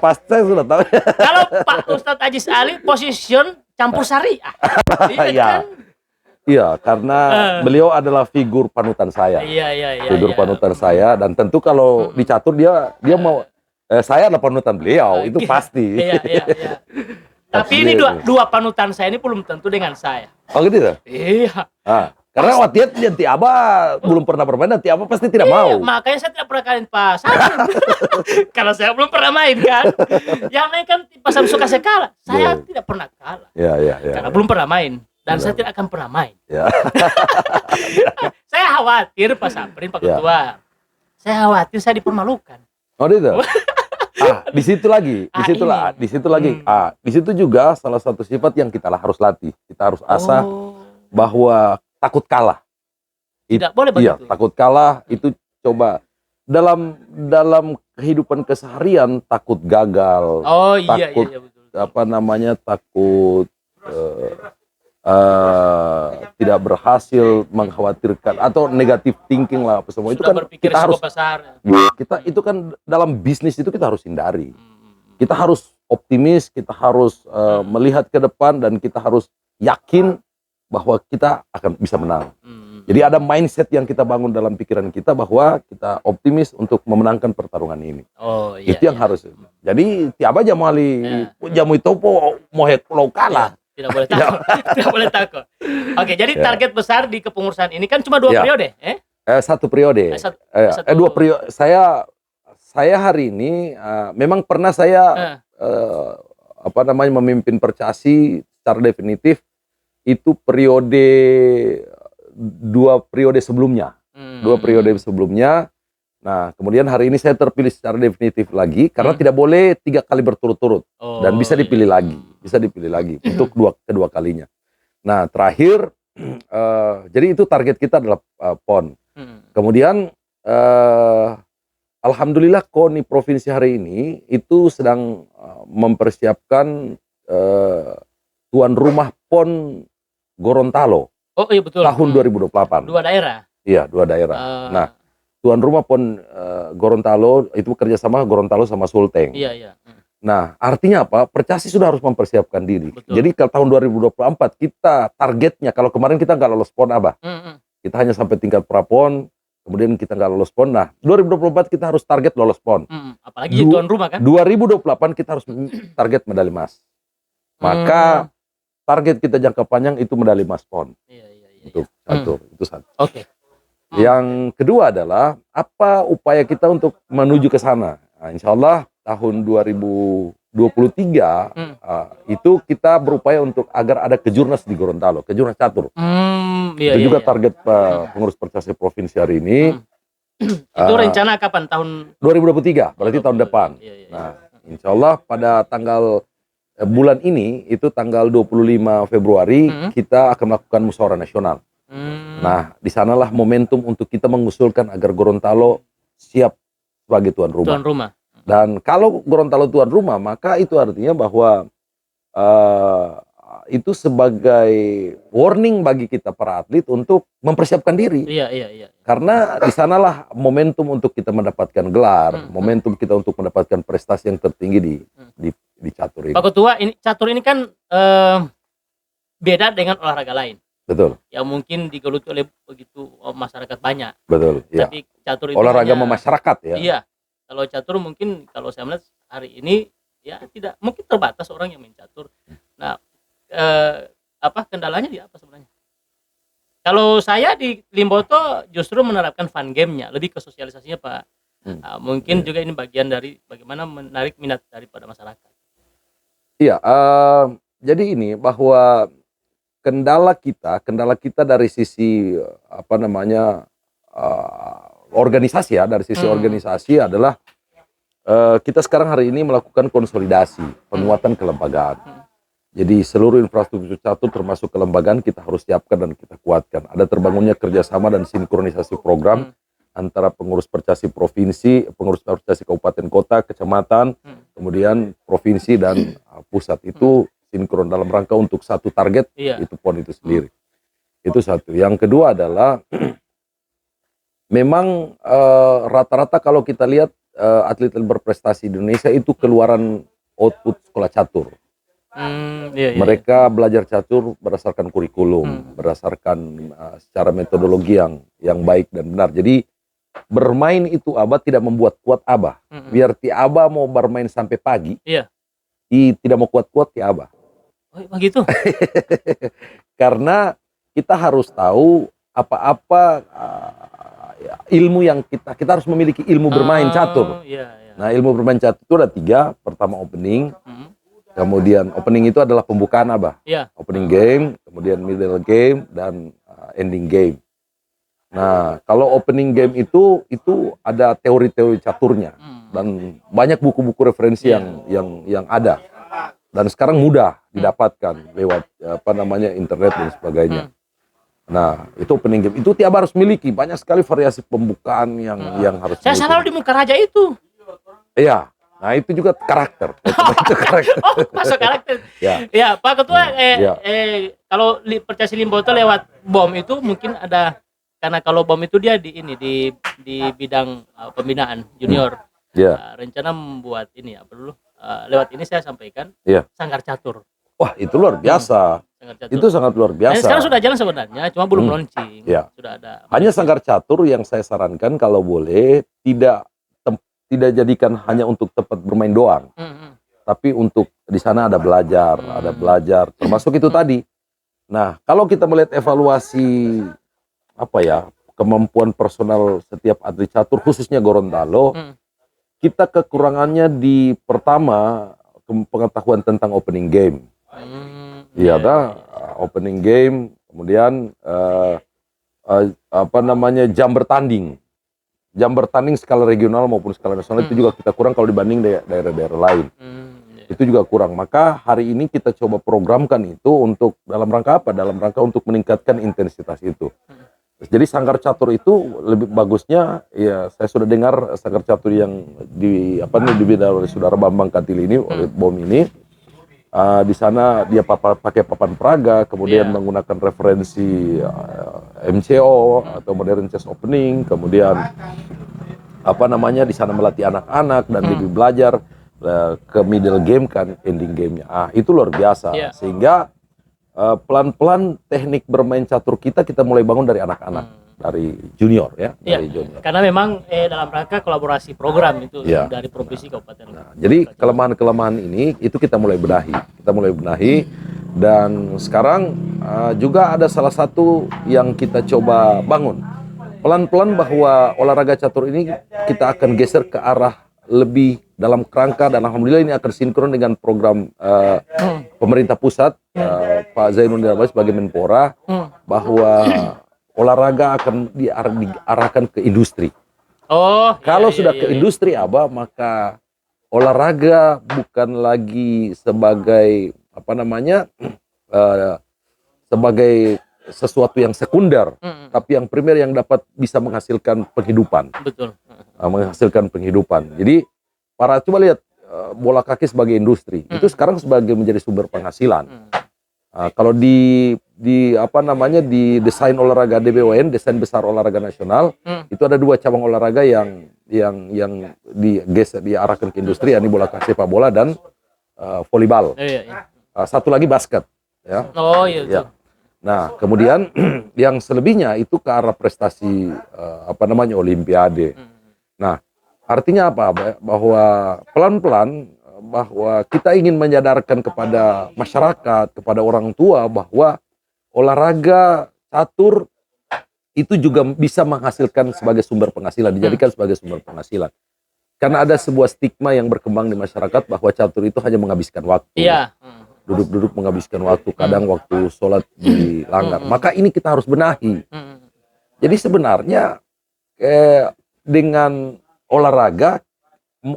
[SPEAKER 2] tahu.
[SPEAKER 3] Kalau Pak Ustadz Ajis Ali position campur sari.
[SPEAKER 2] Iya. Iya, karena beliau adalah figur panutan saya.
[SPEAKER 3] Iya.
[SPEAKER 2] Figur panutan saya, dan tentu kalau di catur dia mau saya adalah panutan beliau, itu pasti.
[SPEAKER 3] Iya. Tapi ini dua panutan saya ini belum tentu dengan saya.
[SPEAKER 2] Oh gitu ya?
[SPEAKER 3] Iya.
[SPEAKER 2] Karena waktu nanti Abah belum pernah bermain, nanti Abah pasti tidak mau.
[SPEAKER 3] Makanya saya tidak pernah kalian pasang. Karena saya belum pernah main kan. Yang lain kan pasang suka sekala. Saya tidak pernah kalah.
[SPEAKER 2] Iya.
[SPEAKER 3] Karena belum pernah main. Dan saya tidak akan pernah main.
[SPEAKER 2] Ya.
[SPEAKER 3] Saya khawatir Pak Saprin, Pak Ketua. Saya khawatir saya dipermalukan.
[SPEAKER 2] Oh gitu? Di situ lagi. Di situ juga salah satu sifat yang kita harus latih. Kita harus asah bahwa takut kalah.
[SPEAKER 3] Tidak boleh begitu.
[SPEAKER 2] Iya, takut kalah itu coba dalam kehidupan keseharian, takut gagal.
[SPEAKER 3] Oh iya,
[SPEAKER 2] takut,
[SPEAKER 3] iya betul.
[SPEAKER 2] Takut tidak berhasil, mengkhawatirkan atau negatif thinking lah apa semua. Itu kan kita harus
[SPEAKER 3] besar.
[SPEAKER 2] Kita itu kan dalam bisnis itu kita harus hindari. Kita harus optimis, kita harus melihat ke depan, dan kita harus yakin bahwa kita akan bisa menang. Jadi ada mindset yang kita bangun dalam pikiran kita bahwa kita optimis untuk memenangkan pertarungan ini.
[SPEAKER 3] Oh iya.
[SPEAKER 2] Itu yang harus. Jadi tiap aja mali jamu itu mau pulau kalah.
[SPEAKER 3] Tidak boleh takut. Tidak boleh takut. Oke, jadi target besar di kepengurusan ini kan cuma 2 periode,
[SPEAKER 2] Satu periode. Dua periode. Saya hari ini memang pernah saya memimpin Percasi secara definitif itu periode 2 periode sebelumnya. 2 periode sebelumnya. Nah, kemudian hari ini saya terpilih secara definitif lagi karena tidak boleh 3 kali berturut-turut, dan bisa dipilih lagi untuk kedua kalinya. Nah, terakhir jadi itu target kita adalah PON. Kemudian alhamdulillah KONI provinsi hari ini itu sedang mempersiapkan tuan rumah PON Gorontalo.
[SPEAKER 3] Oh iya betul.
[SPEAKER 2] Tahun 2028.
[SPEAKER 3] 2 daerah.
[SPEAKER 2] Iya, 2 daerah. Nah, tuan rumah PON Gorontalo itu kerjasama Gorontalo sama Sulteng.
[SPEAKER 3] Iya.
[SPEAKER 2] Nah, artinya apa? Percasi sudah harus mempersiapkan diri.
[SPEAKER 3] Betul.
[SPEAKER 2] Jadi kalau tahun 2024 kita targetnya, kalau kemarin kita nggak lolos PON kita hanya sampai tingkat prapon, kemudian kita nggak lolos PON. Nah, 2024 kita harus target lolos PON.
[SPEAKER 3] Apalagi tuan rumah kan?
[SPEAKER 2] 2028 kita harus target medali emas. Maka target kita jangka panjang itu medali emas PON.
[SPEAKER 3] Iya.
[SPEAKER 2] Itu satu.
[SPEAKER 3] Oke.
[SPEAKER 2] Yang kedua adalah apa upaya kita untuk menuju ke sana. Nah, insya Allah tahun 2023 itu kita berupaya untuk agar ada kejurnas di Gorontalo, kejurnas catur. Itu juga target pengurus Percasi provinsi hari ini.
[SPEAKER 3] Itu rencana kapan? Tahun
[SPEAKER 2] 2023, berarti tahun depan. Nah, insya Allah pada bulan ini itu tanggal 25 Februari kita akan melakukan musyawarah nasional. Nah, di sanalah momentum untuk kita mengusulkan agar Gorontalo siap sebagai tuan rumah. Dan kalau Gorontalo tuan rumah, maka itu artinya bahwa itu sebagai warning bagi kita para atlet untuk mempersiapkan diri.
[SPEAKER 3] Iya.
[SPEAKER 2] Karena di sanalah momentum untuk kita mendapatkan gelar, momentum kita untuk mendapatkan prestasi yang tertinggi di catur ini.
[SPEAKER 3] Pak Ketua, ini catur ini kan beda dengan olahraga lain.
[SPEAKER 2] Betul.
[SPEAKER 3] Yang mungkin digeluti oleh begitu masyarakat banyak.
[SPEAKER 2] Betul. Ya.
[SPEAKER 3] Tapi catur itu
[SPEAKER 2] olahraga masyarakat ya.
[SPEAKER 3] Iya. Kalau catur mungkin kalau saya melihat hari ini ya tidak mungkin terbatas orang yang main catur. Nah, kendalanya di apa sebenarnya? Kalau saya di Limboto justru menerapkan fun game-nya, lebih ke sosialisasinya Pak. Mungkin juga ini bagian dari bagaimana menarik minat daripada masyarakat.
[SPEAKER 2] Iya, jadi ini bahwa kendala kita dari sisi organisasi ya, dari sisi organisasi adalah kita sekarang hari ini melakukan konsolidasi, penguatan kelembagaan. Jadi seluruh infrastruktur catur termasuk kelembagaan kita harus siapkan dan kita kuatkan. Ada terbangunnya kerjasama dan sinkronisasi program antara pengurus Percasi provinsi, pengurus Percasi kabupaten kota, kecamatan, kemudian provinsi dan pusat itu sinkron dalam rangka untuk satu target, itu PON itu sendiri. Itu satu. Yang kedua adalah memang rata-rata kalau kita lihat atlet berprestasi di Indonesia itu keluaran output sekolah catur. Mereka belajar catur berdasarkan kurikulum, berdasarkan secara metodologi yang baik dan benar. Jadi bermain itu Abah tidak membuat kuat Abah. Biar ti Abah mau bermain sampai pagi, tidak mau kuat-kuat ti Abah.
[SPEAKER 3] Oh, begitu.
[SPEAKER 2] Karena kita harus tahu apa-apa ilmu yang kita harus memiliki ilmu bermain catur. Nah, ilmu bermain catur itu ada 3. Pertama opening. Kemudian opening itu adalah pembukaan Abah. Opening game, kemudian middle game, dan ending game. Nah, kalau opening game itu ada teori-teori caturnya dan banyak buku-buku referensi yang ada. Dan sekarang mudah didapatkan lewat internet dan sebagainya. Nah, itu opening game. Itu tiap harus miliki, banyak sekali variasi pembukaan yang harus.
[SPEAKER 3] Saya selalu di muka raja itu.
[SPEAKER 2] Iya. Nah, itu juga karakter. Itu karakter.
[SPEAKER 3] Oh, masuk karakter. Ya, Pak Ketua, kalau Percasi Limboto lewat BOM itu mungkin ada, karena kalau BOM itu dia di bidang pembinaan junior. Rencana membuat ini lewat ini saya sampaikan
[SPEAKER 2] Iya.
[SPEAKER 3] Sanggar Catur.
[SPEAKER 2] Wah, itu luar biasa.
[SPEAKER 3] Sanggar Catur.
[SPEAKER 2] Itu sangat luar
[SPEAKER 3] Dan
[SPEAKER 2] biasa.
[SPEAKER 3] sekarang sudah jalan sebenarnya, cuma belum launching.
[SPEAKER 2] Iya.
[SPEAKER 3] Sudah ada.
[SPEAKER 2] Hanya Sanggar Catur yang saya sarankan kalau boleh tidak jadikan hanya untuk tempat bermain doang, tapi untuk di sana ada belajar, termasuk itu tadi. Nah, kalau kita melihat evaluasi kemampuan personal setiap atlet catur khususnya Gorontalo, kita kekurangannya di pertama pengetahuan tentang opening game. Iya, opening game, kemudian jam bertanding. Jam bertanding skala regional maupun skala nasional itu juga kita kurang kalau dibanding daerah-daerah lain. Itu juga kurang. Maka hari ini kita coba programkan itu untuk dalam rangka apa? Dalam rangka untuk meningkatkan intensitas itu. Jadi Sanggar Catur itu lebih bagusnya, ya saya sudah dengar Sanggar Catur yang dibina oleh saudara Bambang Katili ini, oleh BOM ini. Di sana dia pakai papan praga, kemudian menggunakan referensi MCO atau modern chess opening, kemudian di sana melatih anak-anak dan lebih belajar ke middle game kan, ending game-nya. Itu luar biasa. Sehingga pelan-pelan teknik bermain catur kita mulai bangun dari anak-anak. Dari junior dari junior.
[SPEAKER 3] Karena memang dalam rangka kolaborasi program itu dari provinsi kabupaten.
[SPEAKER 2] Nah, jadi kelemahan-kelemahan ini itu kita mulai benahi dan sekarang juga ada salah satu yang kita coba bangun pelan-pelan bahwa olahraga catur ini kita akan geser ke arah lebih dalam kerangka, dan alhamdulillah ini akan sinkron dengan program pemerintah pusat, Pak Zainuddin Amali sebagai Menpora, bahwa olahraga akan diarahkan ke industri. Kalau sudah ke industri, maka olahraga bukan lagi sebagai sebagai sesuatu yang sekunder, tapi yang primer yang dapat bisa menghasilkan penghidupan.
[SPEAKER 3] Betul.
[SPEAKER 2] Menghasilkan penghidupan. Jadi coba lihat bola kaki sebagai industri, itu sekarang menjadi sumber penghasilan. Kalau di desain olahraga DBON, desain besar olahraga nasional, itu ada 2 cabang olahraga yang diarahkan ke industri, yakni bola kaki, sepak bola, dan volleyball. Satu lagi basket, ya. Nah, kemudian yang selebihnya itu ke arah prestasi olimpiade. Nah, artinya apa? Bahwa pelan-pelan bahwa kita ingin menyadarkan kepada masyarakat, kepada orang tua bahwa olahraga catur itu juga bisa menghasilkan sebagai sumber penghasilan, dijadikan sebagai sumber penghasilan. Karena ada sebuah stigma yang berkembang di masyarakat bahwa catur itu hanya menghabiskan waktu.
[SPEAKER 3] Iya.
[SPEAKER 2] Duduk-duduk menghabiskan waktu, kadang waktu sholat dilanggar. Maka ini kita harus benahi. Jadi sebenarnya dengan olahraga,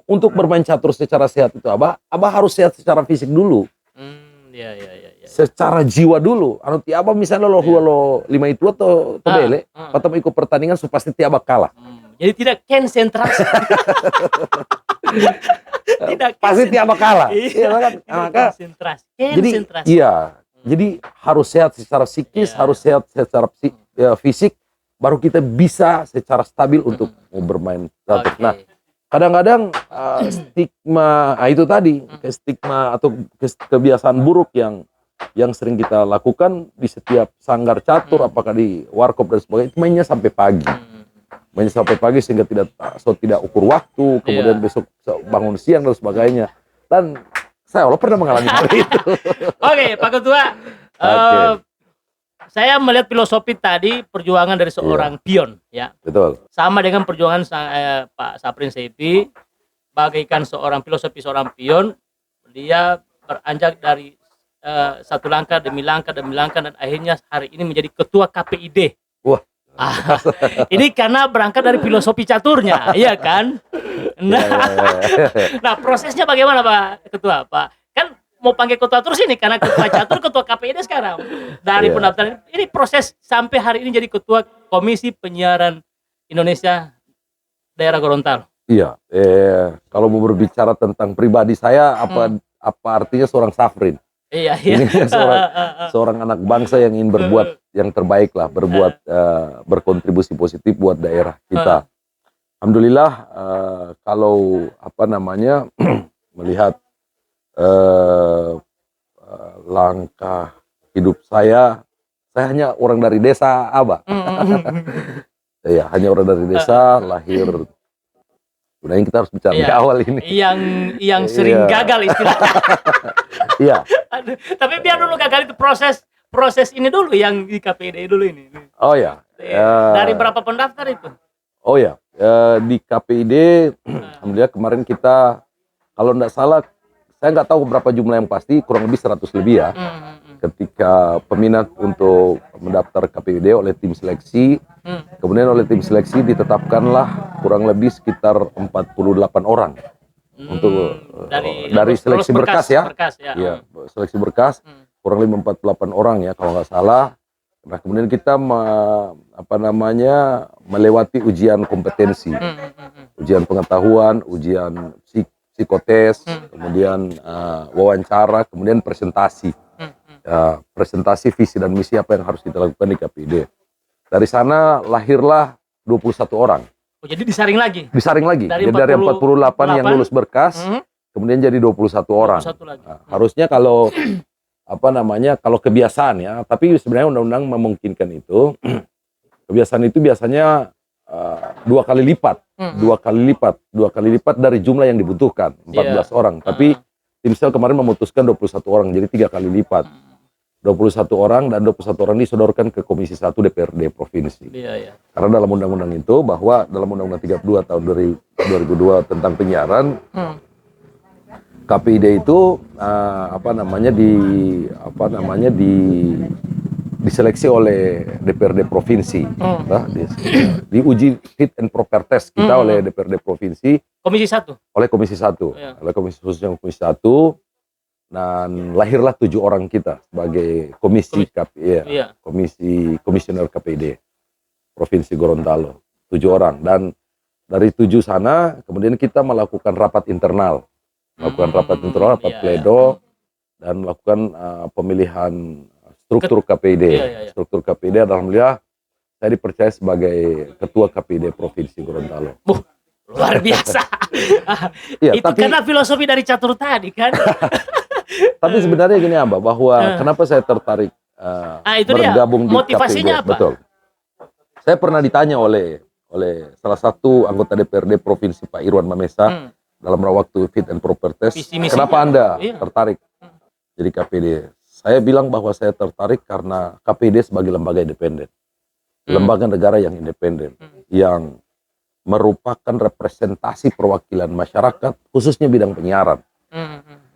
[SPEAKER 2] untuk bermain catur secara sehat itu Abah harus sehat secara fisik dulu. Secara jiwa dulu. Anu ti Abah misalnya lo 5 itu atau bele, atau ikut pertandingan pasti ti Abah kalah.
[SPEAKER 3] Jadi tidak konsentrasi.
[SPEAKER 2] Pasti ti Abah kalah.
[SPEAKER 3] Maka konsentrasi.
[SPEAKER 2] Jadi harus sehat secara psikis, harus sehat secara fisik, baru kita bisa secara stabil untuk bermain catur. Nah, kadang-kadang stigma itu tadi, stigma atau kebiasaan buruk yang sering kita lakukan di setiap sanggar catur, apakah di warkop dan sebagainya, mainnya sampai pagi sehingga tidak ukur waktu, kemudian besok bangun siang dan sebagainya. Dan saya pernah mengalami hal itu.
[SPEAKER 3] Oke, Pak Ketua, saya melihat filosofi tadi perjuangan dari seorang pion, ya.
[SPEAKER 2] Betul.
[SPEAKER 3] Sama dengan perjuangan Pak Saprin Seifi, bagaikan filosofi seorang pion, dia beranjak dari satu langkah demi langkah dan akhirnya hari ini menjadi ketua KPID.
[SPEAKER 2] Wah.
[SPEAKER 3] Ini karena berangkat dari filosofi caturnya, iya kan? Nah, prosesnya bagaimana Pak Ketua? Kan mau panggil ketua terus ini karena ketua catur, ketua KPID sekarang. Dari pendaftaran ini proses sampai hari ini jadi ketua Komisi Penyiaran Indonesia Daerah Gorontalo.
[SPEAKER 2] Iya, kalau mau berbicara tentang pribadi saya, apa artinya seorang Saprin?
[SPEAKER 3] Iya.
[SPEAKER 2] Ini seorang anak bangsa yang ingin berbuat yang terbaik lah, berkontribusi positif buat daerah kita. Alhamdulillah, kalau melihat langkah hidup saya hanya orang dari desa, Abah. Ya, hanya orang dari desa, lahir. Sebenarnya kita harus bicara di awal ini.
[SPEAKER 3] Yang sering gagal istilahnya.
[SPEAKER 2] Iya.
[SPEAKER 3] Tapi biar dulu gagal itu proses ini dulu yang di KPID dulu ini.
[SPEAKER 2] Oh ya.
[SPEAKER 3] Dari berapa pendaftar itu?
[SPEAKER 2] Oh ya, di KPID, alhamdulillah kemarin kita, kalau nggak salah, saya nggak tahu berapa jumlah yang pasti, kurang lebih 100 lebih ya. Ketika peminat untuk mendaftar KPID oleh tim seleksi, kemudian oleh tim seleksi ditetapkanlah kurang lebih sekitar 48 orang untuk dari seleksi berkas ya. Iya, seleksi berkas kurang lebih 48 orang ya kalau nggak salah. Nah kemudian kita melewati ujian kompetensi, ujian pengetahuan, ujian psikotes, kemudian wawancara, kemudian presentasi. Presentasi visi dan misi apa yang harus kita lakukan di KPID. Dari sana lahirlah 21 orang.
[SPEAKER 3] Oh, jadi disaring lagi?
[SPEAKER 2] Disaring lagi. Jadi dari 48 yang lulus berkas, kemudian jadi 21 orang. 21 lagi. Nah, harusnya kalau kalau kebiasaan ya, tapi sebenarnya undang-undang memungkinkan itu. Kebiasaan itu biasanya 2 kali lipat, 2 kali lipat dari jumlah yang dibutuhkan, 14 orang. Tapi tim sel kemarin memutuskan 21 orang, jadi 3 kali lipat. 21 orang dan 21 orang disodorkan ke Komisi 1 DPRD Provinsi. Karena dalam undang-undang itu, bahwa dalam Undang-Undang 32 tahun 2002 tentang penyiaran, KPID itu diseleksi oleh DPRD Provinsi, diuji fit and proper test kita oleh DPRD Provinsi.
[SPEAKER 3] Komisi 1? Oleh
[SPEAKER 2] Komisi 1, oleh Komisi khususnya Komisi 1, dan lahirlah 7 orang kita sebagai komisi komisioner KPID Provinsi Gorontalo, 7 orang. Dan dari 7 sana kemudian kita melakukan rapat internal, rapat pledo, dan melakukan pemilihan struktur KPID. Struktur KPID, alhamdulillah saya dipercaya sebagai ketua KPID Provinsi Gorontalo.
[SPEAKER 3] Luar biasa. Itu tapi, karena filosofi dari catur tadi kan.
[SPEAKER 2] Tapi sebenarnya gini Abah, bahwa kenapa saya tertarik bergabung di
[SPEAKER 3] motivasinya
[SPEAKER 2] KPID?
[SPEAKER 3] Apa?
[SPEAKER 2] Betul. Saya pernah ditanya oleh salah satu anggota DPRD Provinsi, Pak Irwan Mamesa, dalam waktu fit and proper test, kenapa Anda tertarik jadi KPID? Saya bilang bahwa saya tertarik karena KPID sebagai lembaga independen, lembaga negara yang independen, yang merupakan representasi perwakilan masyarakat, khususnya bidang penyiaran.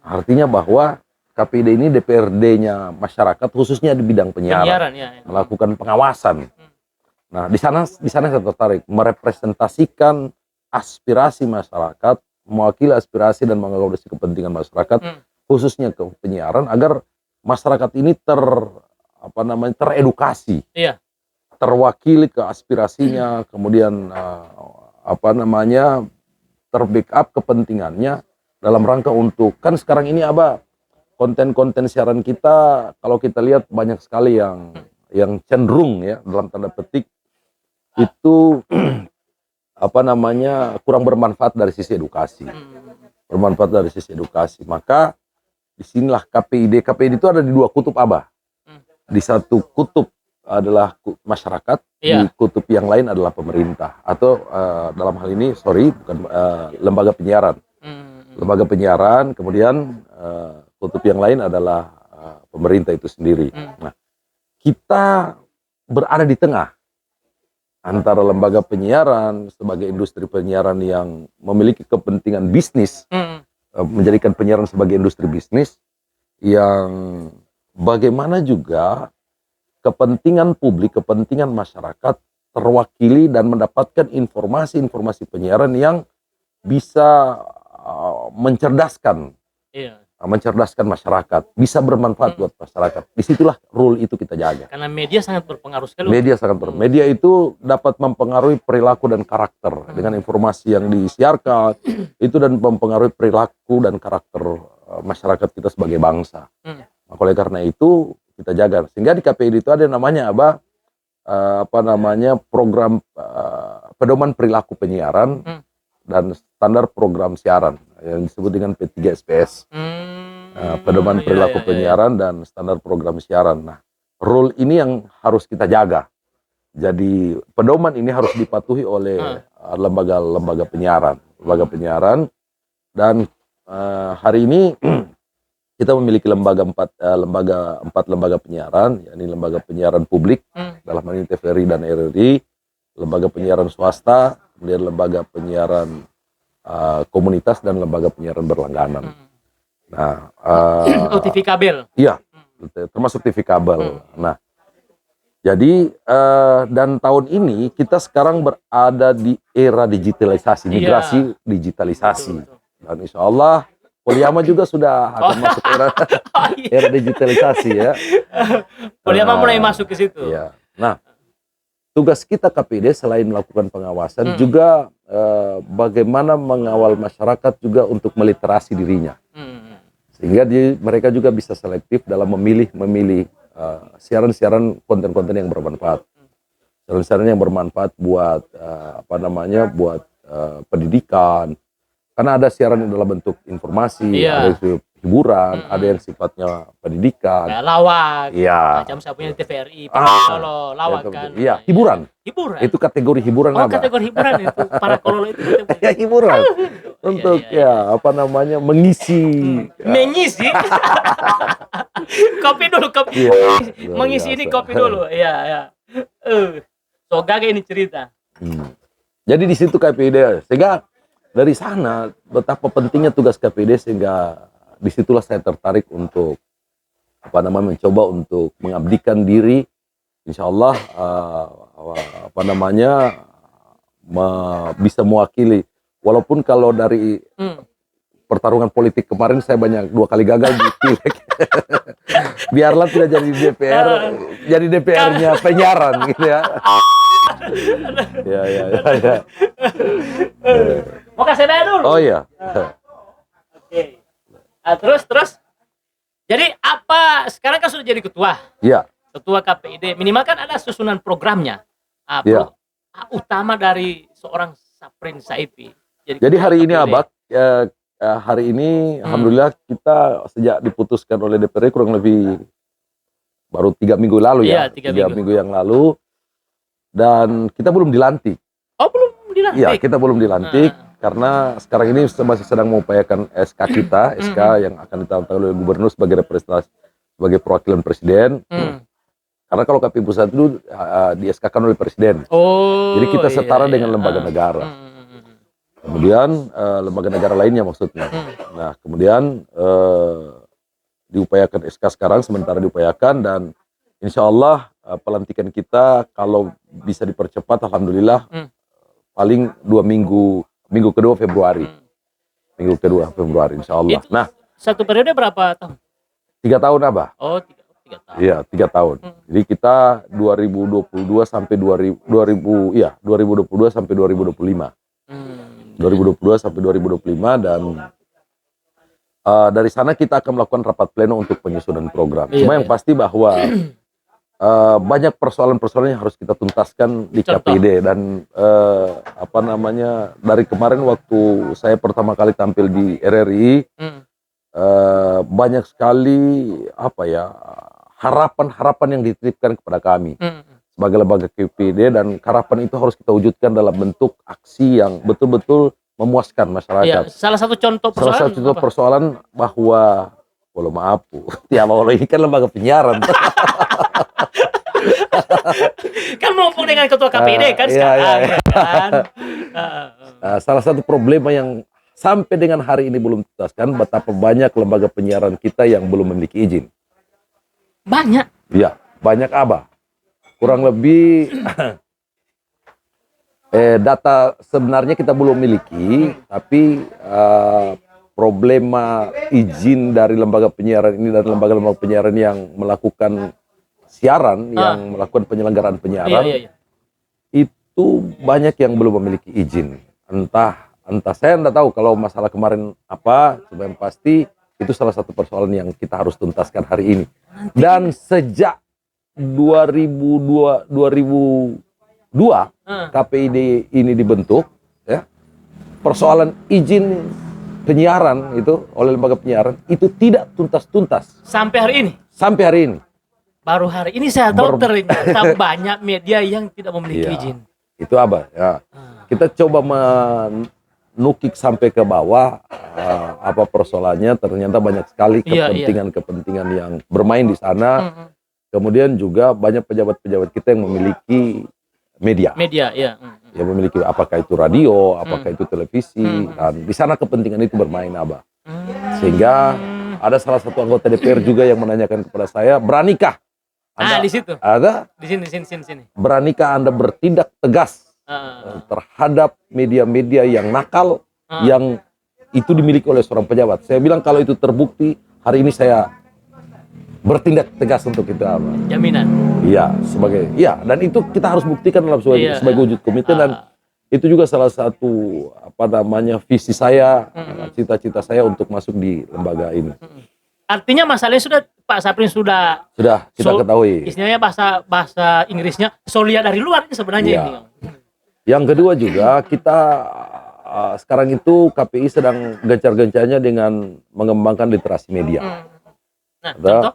[SPEAKER 2] Artinya bahwa KPID ini DPRD-nya masyarakat, khususnya di bidang penyiaran, melakukan pengawasan. Nah, di sana saya tertarik merepresentasikan aspirasi masyarakat, mewakili aspirasi dan mengakomodasi kepentingan masyarakat, khususnya ke penyiaran, agar masyarakat ini teredukasi, terwakili ke aspirasinya, kemudian terbackup kepentingannya dalam rangka untuk, kan sekarang ini konten-konten siaran kita, kalau kita lihat banyak sekali yang cenderung ya dalam tanda petik itu kurang bermanfaat dari sisi edukasi. Maka disinilah KPID itu ada di 2 kutub Abah. Di satu kutub adalah masyarakat, di kutub yang lain adalah pemerintah, atau dalam hal ini bukan lembaga penyiaran. Lembaga penyiaran, kemudian kutub yang lain adalah pemerintah itu sendiri. Nah, kita berada di tengah antara lembaga penyiaran sebagai industri penyiaran yang memiliki kepentingan bisnis, menjadikan penyiaran sebagai industri bisnis, yang bagaimana juga kepentingan publik, kepentingan masyarakat terwakili dan mendapatkan informasi-informasi penyiaran yang bisa mencerdaskan masyarakat, bisa bermanfaat buat masyarakat. Disitulah rule itu kita jaga.
[SPEAKER 3] Karena media sangat berpengaruh sekali.
[SPEAKER 2] Media itu dapat mempengaruhi perilaku dan karakter dengan informasi yang disiarkan itu, dan mempengaruhi perilaku dan karakter masyarakat kita sebagai bangsa. Maka oleh karena itu kita jaga. Sehingga di KPID itu ada namanya program pedoman perilaku penyiaran dan standar program siaran yang disebut dengan P3SPS. pedoman
[SPEAKER 3] Iya,
[SPEAKER 2] perilaku
[SPEAKER 3] iya, iya.
[SPEAKER 2] penyiaran dan standar program siaran. Nah, rule ini yang harus kita jaga. Jadi pedoman ini harus dipatuhi oleh lembaga-lembaga penyiaran, dan hari ini kita memiliki empat lembaga penyiaran, yakni lembaga penyiaran publik dalam hal ini TVRI dan RRI, lembaga penyiaran swasta, kemudian lembaga penyiaran komunitas, dan lembaga penyiaran berlangganan. Nah,
[SPEAKER 3] TV kabel.
[SPEAKER 2] iya, termasuk TV kabel. Nah, jadi dan tahun ini kita sekarang berada di era digitalisasi, migrasi digitalisasi.
[SPEAKER 3] Betul.
[SPEAKER 2] Dan insya Allah Poliama juga sudah akan masuk era digitalisasi ya.
[SPEAKER 3] Poliama mulai masuk ke situ.
[SPEAKER 2] Iya. Nah, tugas kita KPID selain melakukan pengawasan juga bagaimana mengawal masyarakat juga untuk meliterasi dirinya. Sehingga mereka juga bisa selektif dalam memilih siaran-siaran konten-konten yang bermanfaat. Siaran-siaran yang bermanfaat buat buat pendidikan. Karena ada siaran yang dalam bentuk informasi, ada yang hiburan, ada yang sifatnya pendidikan.
[SPEAKER 3] Kayak lawak.
[SPEAKER 2] Iya.
[SPEAKER 3] Macam saya punya TVRI, Solo, lawak kan.
[SPEAKER 2] Iya, hiburan.
[SPEAKER 3] Hiburan.
[SPEAKER 2] Itu kategori hiburan
[SPEAKER 3] Oh,
[SPEAKER 2] apa?
[SPEAKER 3] kategori hiburan itu. Para kololo itu.
[SPEAKER 2] Ya, hiburan. Untuk mengisi.
[SPEAKER 3] Mengisi. Kopi dulu, kopi.
[SPEAKER 2] Iya,
[SPEAKER 3] Mengisi ini
[SPEAKER 2] biasa.
[SPEAKER 3] kopi dulu. Iya, iya. So gagal ini cerita.
[SPEAKER 2] Jadi di situ KPID, sehingga dari sana betapa pentingnya tugas KPID, sehingga disitulah saya tertarik untuk mencoba untuk mengabdikan diri, insya Allah bisa mewakili, walaupun kalau dari pertarungan politik kemarin saya banyak 2 kali gagal di pileg. Biarlah tidak jadi DPR, jadi DPR-nya penyiaran gitu ya. Ya.
[SPEAKER 3] Mau kasih bayar dulu.
[SPEAKER 2] Oh iya.
[SPEAKER 3] Oke. Terus. Jadi apa sekarang kan sudah jadi ketua?
[SPEAKER 2] Iya.
[SPEAKER 3] Ketua KPID. Minimal kan ada susunan programnya.
[SPEAKER 2] Iya.
[SPEAKER 3] Utama dari seorang Saprin Saifi.
[SPEAKER 2] Jadi hari ini Abak, hari ini alhamdulillah kita sejak diputuskan oleh DPR kurang lebih baru 3 minggu lalu ya.
[SPEAKER 3] Iya, 3
[SPEAKER 2] minggu yang lalu. Dan kita belum dilantik.
[SPEAKER 3] Oh, belum dilantik?
[SPEAKER 2] Iya, kita belum dilantik. Karena sekarang ini masih sedang mengupayakan SK kita, SK yang akan ditandatangani oleh gubernur sebagai representasi, sebagai perwakilan presiden. Karena kalau KPU pusat itu di SK-kan oleh presiden.
[SPEAKER 3] Oh.
[SPEAKER 2] Jadi kita setara dengan lembaga negara. Kemudian lembaga negara lainnya maksudnya. Nah, kemudian diupayakan SK sekarang, sementara diupayakan, dan insya Allah pelantikan kita kalau bisa dipercepat, alhamdulillah paling 2 minggu kedua Februari. Minggu kedua Februari insya Allah.
[SPEAKER 3] Itu
[SPEAKER 2] nah,
[SPEAKER 3] satu periode berapa tahun?
[SPEAKER 2] 3 tahun Abah.
[SPEAKER 3] Oh, 3 tahun.
[SPEAKER 2] Iya, 3 tahun. Jadi kita 2022 sampai 2022 sampai 2025. 2022 sampai 2025, dan dari sana kita akan melakukan rapat pleno untuk penyusunan program. Cuma yang pasti bahwa banyak persoalan-persoalan yang harus kita tuntaskan di KPID, dan dari kemarin waktu saya pertama kali tampil di RRI, banyak sekali harapan-harapan yang dititipkan kepada kami sebagai lembaga KPID, dan harapan itu harus kita wujudkan dalam bentuk aksi yang betul-betul memuaskan masyarakat.
[SPEAKER 3] Iya, salah satu contoh persoalan.
[SPEAKER 2] Salah satu contoh persoalan bahwa, maaf, ini kan lembaga penyiaran.
[SPEAKER 3] Kan mumpung dengan ketua KPID kan sekarang. Kan?
[SPEAKER 2] Salah satu problema yang sampai dengan hari ini belum dituntaskan, betapa banyak lembaga penyiaran kita yang belum memiliki izin.
[SPEAKER 3] Banyak.
[SPEAKER 2] Iya, banyak Abah. Kurang lebih data sebenarnya kita belum miliki, tapi problema izin dari lembaga penyiaran ini dan lembaga-lembaga penyiaran yang melakukan siaran, yang melakukan penyelenggaraan penyiaran, itu banyak yang belum memiliki izin. Entah saya tidak tahu kalau masalah kemarin apa, cuma yang pasti itu salah satu persoalan yang kita harus tuntaskan hari ini. Dan sejak 2002 KPID ini dibentuk, ya, persoalan izin penyiaran itu oleh lembaga penyiaran itu tidak tuntas-tuntas
[SPEAKER 3] Sampai hari ini.
[SPEAKER 2] sampai hari ini.
[SPEAKER 3] Baru hari ini saya tahu ternyata banyak media yang tidak memiliki
[SPEAKER 2] Iya.
[SPEAKER 3] izin.
[SPEAKER 2] Itu apa ya? Kita coba menukik sampai ke bawah apa persoalannya. Ternyata banyak sekali
[SPEAKER 3] Iya,
[SPEAKER 2] kepentingan-kepentingan yang bermain di sana. Kemudian juga banyak pejabat-pejabat kita yang memiliki media.
[SPEAKER 3] Media, ya.
[SPEAKER 2] Yang memiliki apakah itu radio, apakah itu televisi. Dan di sana kepentingan itu bermain, Abah. Sehingga ada salah satu anggota DPR juga yang menanyakan kepada saya, beranikah Anda,
[SPEAKER 3] di situ.
[SPEAKER 2] ada
[SPEAKER 3] Di sini.
[SPEAKER 2] beranikah Anda bertindak tegas terhadap media-media yang nakal yang itu dimiliki oleh seorang pejabat? Saya bilang kalau itu terbukti, hari ini saya bertindak tegas untuk itu, apa?
[SPEAKER 3] Jaminan.
[SPEAKER 2] Iya, dan itu kita harus buktikan dalam sebagai wujud komitmen, dan itu juga salah satu visi saya, cita-cita saya untuk masuk di lembaga ini.
[SPEAKER 3] Artinya masalahnya sudah Pak Saprin sudah
[SPEAKER 2] Kita ketahui.
[SPEAKER 3] Istilahnya bahasa Inggrisnya solia dari luar ini sebenarnya
[SPEAKER 2] Iya.
[SPEAKER 3] ini.
[SPEAKER 2] Yang kedua juga kita sekarang itu KPI sedang gencar-gencarnya dengan mengembangkan literasi media.
[SPEAKER 3] Nah,
[SPEAKER 2] Ada
[SPEAKER 3] contoh?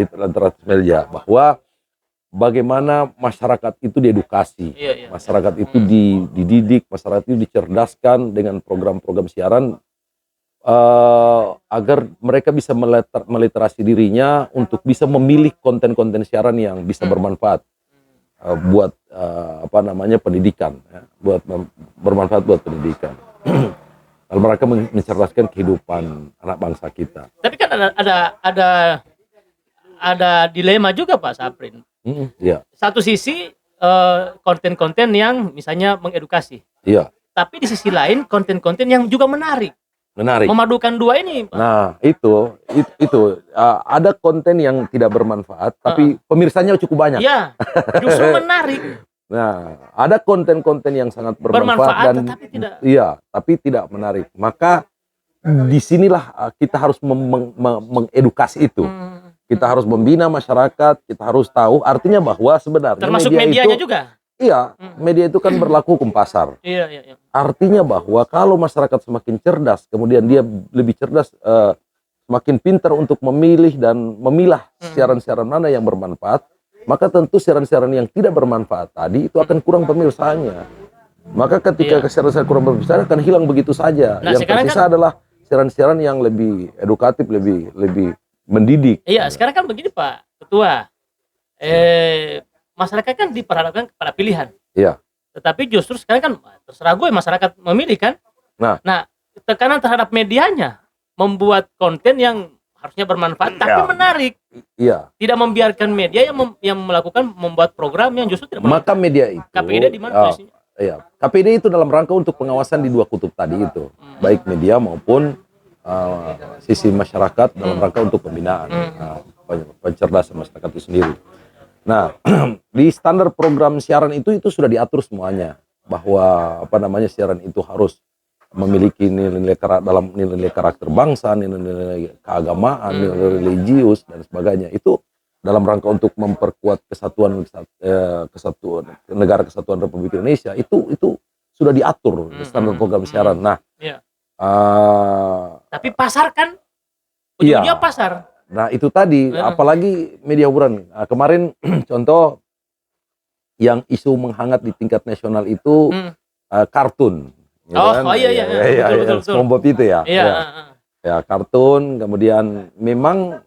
[SPEAKER 2] literasi media bahwa bagaimana masyarakat itu diedukasi,
[SPEAKER 3] Iya.
[SPEAKER 2] masyarakat itu dididik, masyarakat itu dicerdaskan dengan program-program siaran agar mereka bisa meliterasi dirinya untuk bisa memilih konten-konten siaran yang bisa bermanfaat buat pendidikan, ya, bermanfaat buat pendidikan. Lalu mereka mencerdaskan kehidupan anak bangsa kita.
[SPEAKER 3] Tapi kan ada dilema juga Pak Saprin.
[SPEAKER 2] Iya.
[SPEAKER 3] Satu sisi konten-konten yang misalnya mengedukasi.
[SPEAKER 2] Iya.
[SPEAKER 3] Tapi di sisi lain konten-konten yang juga menarik. Memadukan dua ini, Pak.
[SPEAKER 2] Nah, itu ada konten yang tidak bermanfaat, tapi pemirsanya cukup banyak.
[SPEAKER 3] Iya, justru menarik.
[SPEAKER 2] Nah, ada konten-konten yang sangat bermanfaat dan tapi tidak menarik. Maka disinilah kita harus mengedukasi itu. Kita harus membina masyarakat, kita harus tahu artinya bahwa sebenarnya
[SPEAKER 3] termasuk
[SPEAKER 2] media
[SPEAKER 3] medianya
[SPEAKER 2] itu,
[SPEAKER 3] juga.
[SPEAKER 2] Iya, media itu kan berlaku hukum pasar.
[SPEAKER 3] Iya.
[SPEAKER 2] Artinya bahwa kalau masyarakat semakin cerdas, kemudian dia lebih cerdas, semakin pintar untuk memilih dan memilah siaran-siaran mana yang bermanfaat, maka tentu siaran-siaran yang tidak bermanfaat tadi itu akan kurang pemirsanya. Maka ketika siaran-siaran kurang pemirsanya akan hilang begitu saja.
[SPEAKER 3] Nah,
[SPEAKER 2] yang tersisa adalah siaran-siaran yang lebih edukatif, lebih mendidik.
[SPEAKER 3] Iya, sekarang kan begini Pak Ketua. Masyarakat kan diperhadapkan kepada pilihan.
[SPEAKER 2] Iya.
[SPEAKER 3] Tetapi justru sekarang kan terserah gue masyarakat memilih kan. Nah, tekanan terhadap medianya membuat konten yang harusnya bermanfaat tapi menarik.
[SPEAKER 2] Iya.
[SPEAKER 3] Tidak membiarkan media yang membuat program yang justru tidak bermanfaat.
[SPEAKER 2] Maka media itu
[SPEAKER 3] KPID di mana posisinya?
[SPEAKER 2] Iya. KPID itu dalam rangka untuk pengawasan di dua kutub tadi itu. Baik media maupun sisi masyarakat dalam rangka untuk pembinaan pencerdasan masyarakat itu sendiri. Nah, di standar program siaran itu sudah diatur semuanya bahwa siaran itu harus memiliki nilai-nilai dalam nilai-nilai karakter bangsa, nilai-nilai keagamaan, nilai religius dan sebagainya. Itu dalam rangka untuk memperkuat kesatuan negara kesatuan Republik Indonesia. Itu sudah diatur standar program siaran. Nah,
[SPEAKER 3] tapi pasar kan ujungnya pasar.
[SPEAKER 2] Nah, itu tadi apalagi media hiburan. Kemarin contoh yang isu menghangat di tingkat nasional itu kartun.
[SPEAKER 3] Betul.
[SPEAKER 2] SpongeBob itu ya. Ya, kartun. Kemudian memang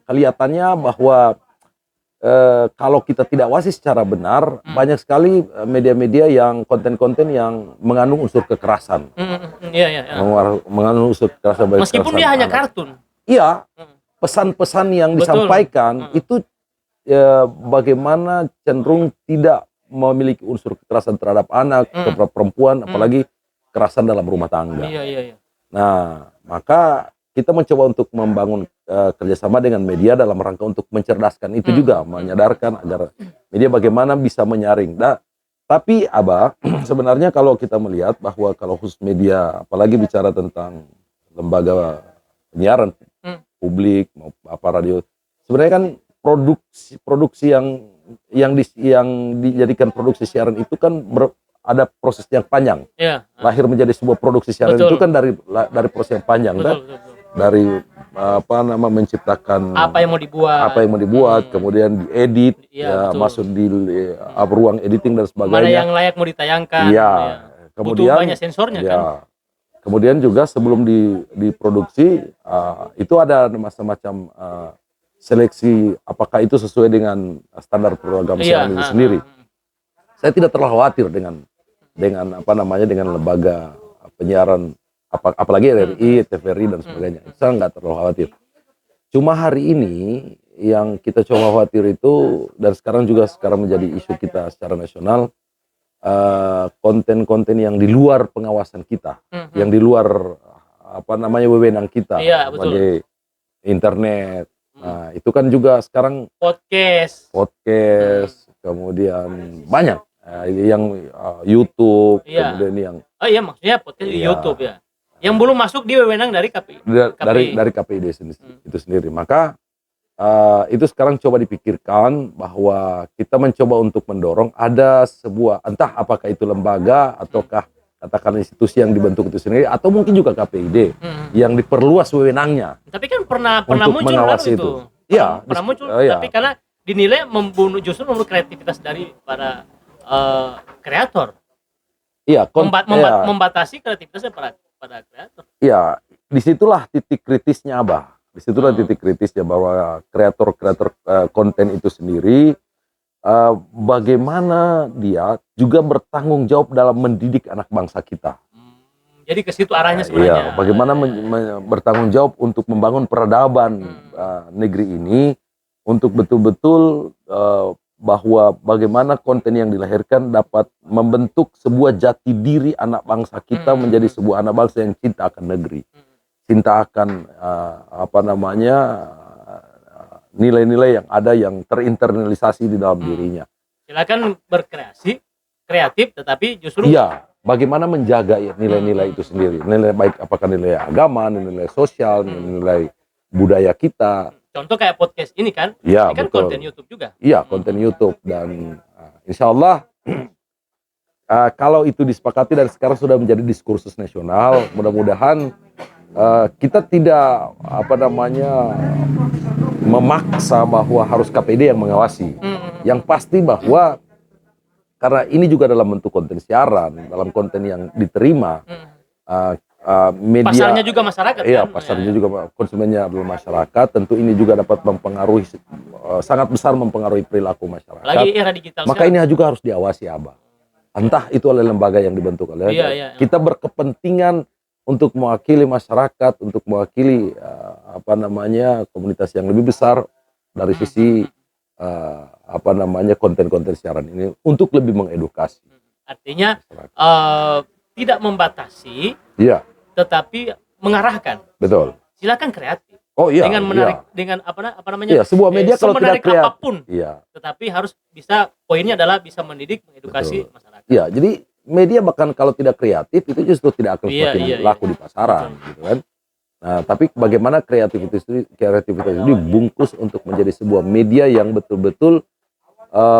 [SPEAKER 2] kelihatannya bahwa kalau kita tidak wasi secara benar, banyak sekali media-media yang konten-konten yang mengandung unsur kekerasan. Mengandung unsur kekerasan.
[SPEAKER 3] Meskipun dia hanya kartun.
[SPEAKER 2] Iya, pesan-pesan yang disampaikan itu bagaimana cenderung tidak memiliki unsur kekerasan terhadap anak, terhadap perempuan, apalagi kekerasan dalam rumah tangga. Nah, maka kita mencoba untuk membangun kerjasama dengan media dalam rangka untuk mencerdaskan itu juga, menyadarkan agar media bagaimana bisa menyaring. Nah, tapi sebenarnya kalau kita melihat bahwa kalau khusus media, apalagi bicara tentang lembaga penyiaran publik radio, sebenarnya kan produksi yang dijadikan produksi siaran itu kan ada proses yang panjang.
[SPEAKER 3] Iya.
[SPEAKER 2] Lahir menjadi sebuah produksi siaran
[SPEAKER 3] Betul.
[SPEAKER 2] itu kan dari proses yang panjang kan.
[SPEAKER 3] Betul, betul.
[SPEAKER 2] Dari menciptakan
[SPEAKER 3] Apa yang mau dibuat.
[SPEAKER 2] kemudian diedit,
[SPEAKER 3] Iya, betul.
[SPEAKER 2] masuk di ruang editing dan sebagainya.
[SPEAKER 3] Mana yang layak mau ditayangkan.
[SPEAKER 2] Iya.
[SPEAKER 3] Ya.
[SPEAKER 2] Kemudian
[SPEAKER 3] Butuh banyak sensornya kan.
[SPEAKER 2] Kemudian juga sebelum diproduksi itu ada macam-macam seleksi apakah itu sesuai dengan standar program siaran itu sendiri. Saya tidak terlalu khawatir dengan dengan lembaga penyiaran apalagi RRI, TVRI dan sebagainya. Saya nggak terlalu khawatir. Cuma hari ini yang kita coba khawatir itu dan sekarang menjadi isu kita secara nasional, konten-konten yang di luar pengawasan kita, yang di luar wewenang kita, sebagai internet. Nah, itu kan juga sekarang podcast, kemudian banyak yang YouTube, kemudian yang
[SPEAKER 3] maksudnya podcast di YouTube ya. Yang belum masuk di wewenang dari KPI.
[SPEAKER 2] Dari KPID itu sendiri. Maka itu sekarang coba dipikirkan bahwa kita mencoba untuk mendorong ada sebuah entah apakah itu lembaga ataukah katakan institusi yang dibentuk itu sendiri atau mungkin juga KPID yang diperluas wewenangnya.
[SPEAKER 3] Tapi kan pernah muncul
[SPEAKER 2] mengawasi itu. Iya,
[SPEAKER 3] pernah muncul. Tapi karena dinilai membunuh kreativitas dari para kreator.
[SPEAKER 2] Iya,
[SPEAKER 3] membatasi kreativitasnya pada kreator.
[SPEAKER 2] Iya, disitulah titik kritisnya, Abah. Disitulah titik kritisnya bahwa kreator konten itu sendiri bagaimana dia juga bertanggung jawab dalam mendidik anak bangsa kita.
[SPEAKER 3] Jadi ke situ arahnya sebenarnya.
[SPEAKER 2] Iya, bagaimana bertanggung jawab untuk membangun peradaban negeri ini untuk betul-betul bahwa bagaimana konten yang dilahirkan dapat membentuk sebuah jati diri anak bangsa kita menjadi sebuah anak bangsa yang cinta akan negeri, cinta akan nilai-nilai yang ada yang terinternalisasi di dalam dirinya.
[SPEAKER 3] Silakan berkreasi, kreatif, tetapi justru
[SPEAKER 2] bagaimana menjaga nilai-nilai itu sendiri, nilai baik apakah nilai agama, nilai sosial, nilai budaya kita.
[SPEAKER 3] Contoh kayak podcast ini kan, ini kan
[SPEAKER 2] betul.
[SPEAKER 3] konten YouTube juga.
[SPEAKER 2] Iya, konten YouTube dan insya Allah kalau itu disepakati dan sekarang sudah menjadi diskursus nasional, mudah-mudahan kita tidak memaksa bahwa harus KPD yang mengawasi. Yang pasti bahwa karena ini juga dalam bentuk konten siaran, dalam konten yang diterima. Media,
[SPEAKER 3] pasarnya juga masyarakat
[SPEAKER 2] iya,
[SPEAKER 3] kan?
[SPEAKER 2] pasarnya juga konsumennya adalah masyarakat. Tentu ini juga dapat mempengaruhi sangat besar mempengaruhi perilaku masyarakat.
[SPEAKER 3] Lagi era digital.
[SPEAKER 2] Maka ini juga harus diawasi, Abah. Entah itu oleh lembaga yang dibentuk oleh kita berkepentingan untuk mewakili masyarakat, untuk mewakili komunitas yang lebih besar dari sisi konten-konten siaran ini untuk lebih mengedukasi.
[SPEAKER 3] Artinya tidak membatasi.
[SPEAKER 2] Iya.
[SPEAKER 3] Tetapi mengarahkan.
[SPEAKER 2] Betul.
[SPEAKER 3] Silakan kreatif.
[SPEAKER 2] Oh iya.
[SPEAKER 3] Dengan menarik dengan
[SPEAKER 2] Iya, sebuah media kalau tidak kreatif
[SPEAKER 3] apapun.
[SPEAKER 2] Iya.
[SPEAKER 3] Tetapi harus bisa, poinnya adalah bisa mendidik, mengedukasi masyarakat.
[SPEAKER 2] Iya, jadi media bahkan kalau tidak kreatif itu justru tidak akan semakin laku di pasaran gitu kan. Nah, tapi bagaimana kreativitas itu dibungkus untuk menjadi sebuah media yang betul-betul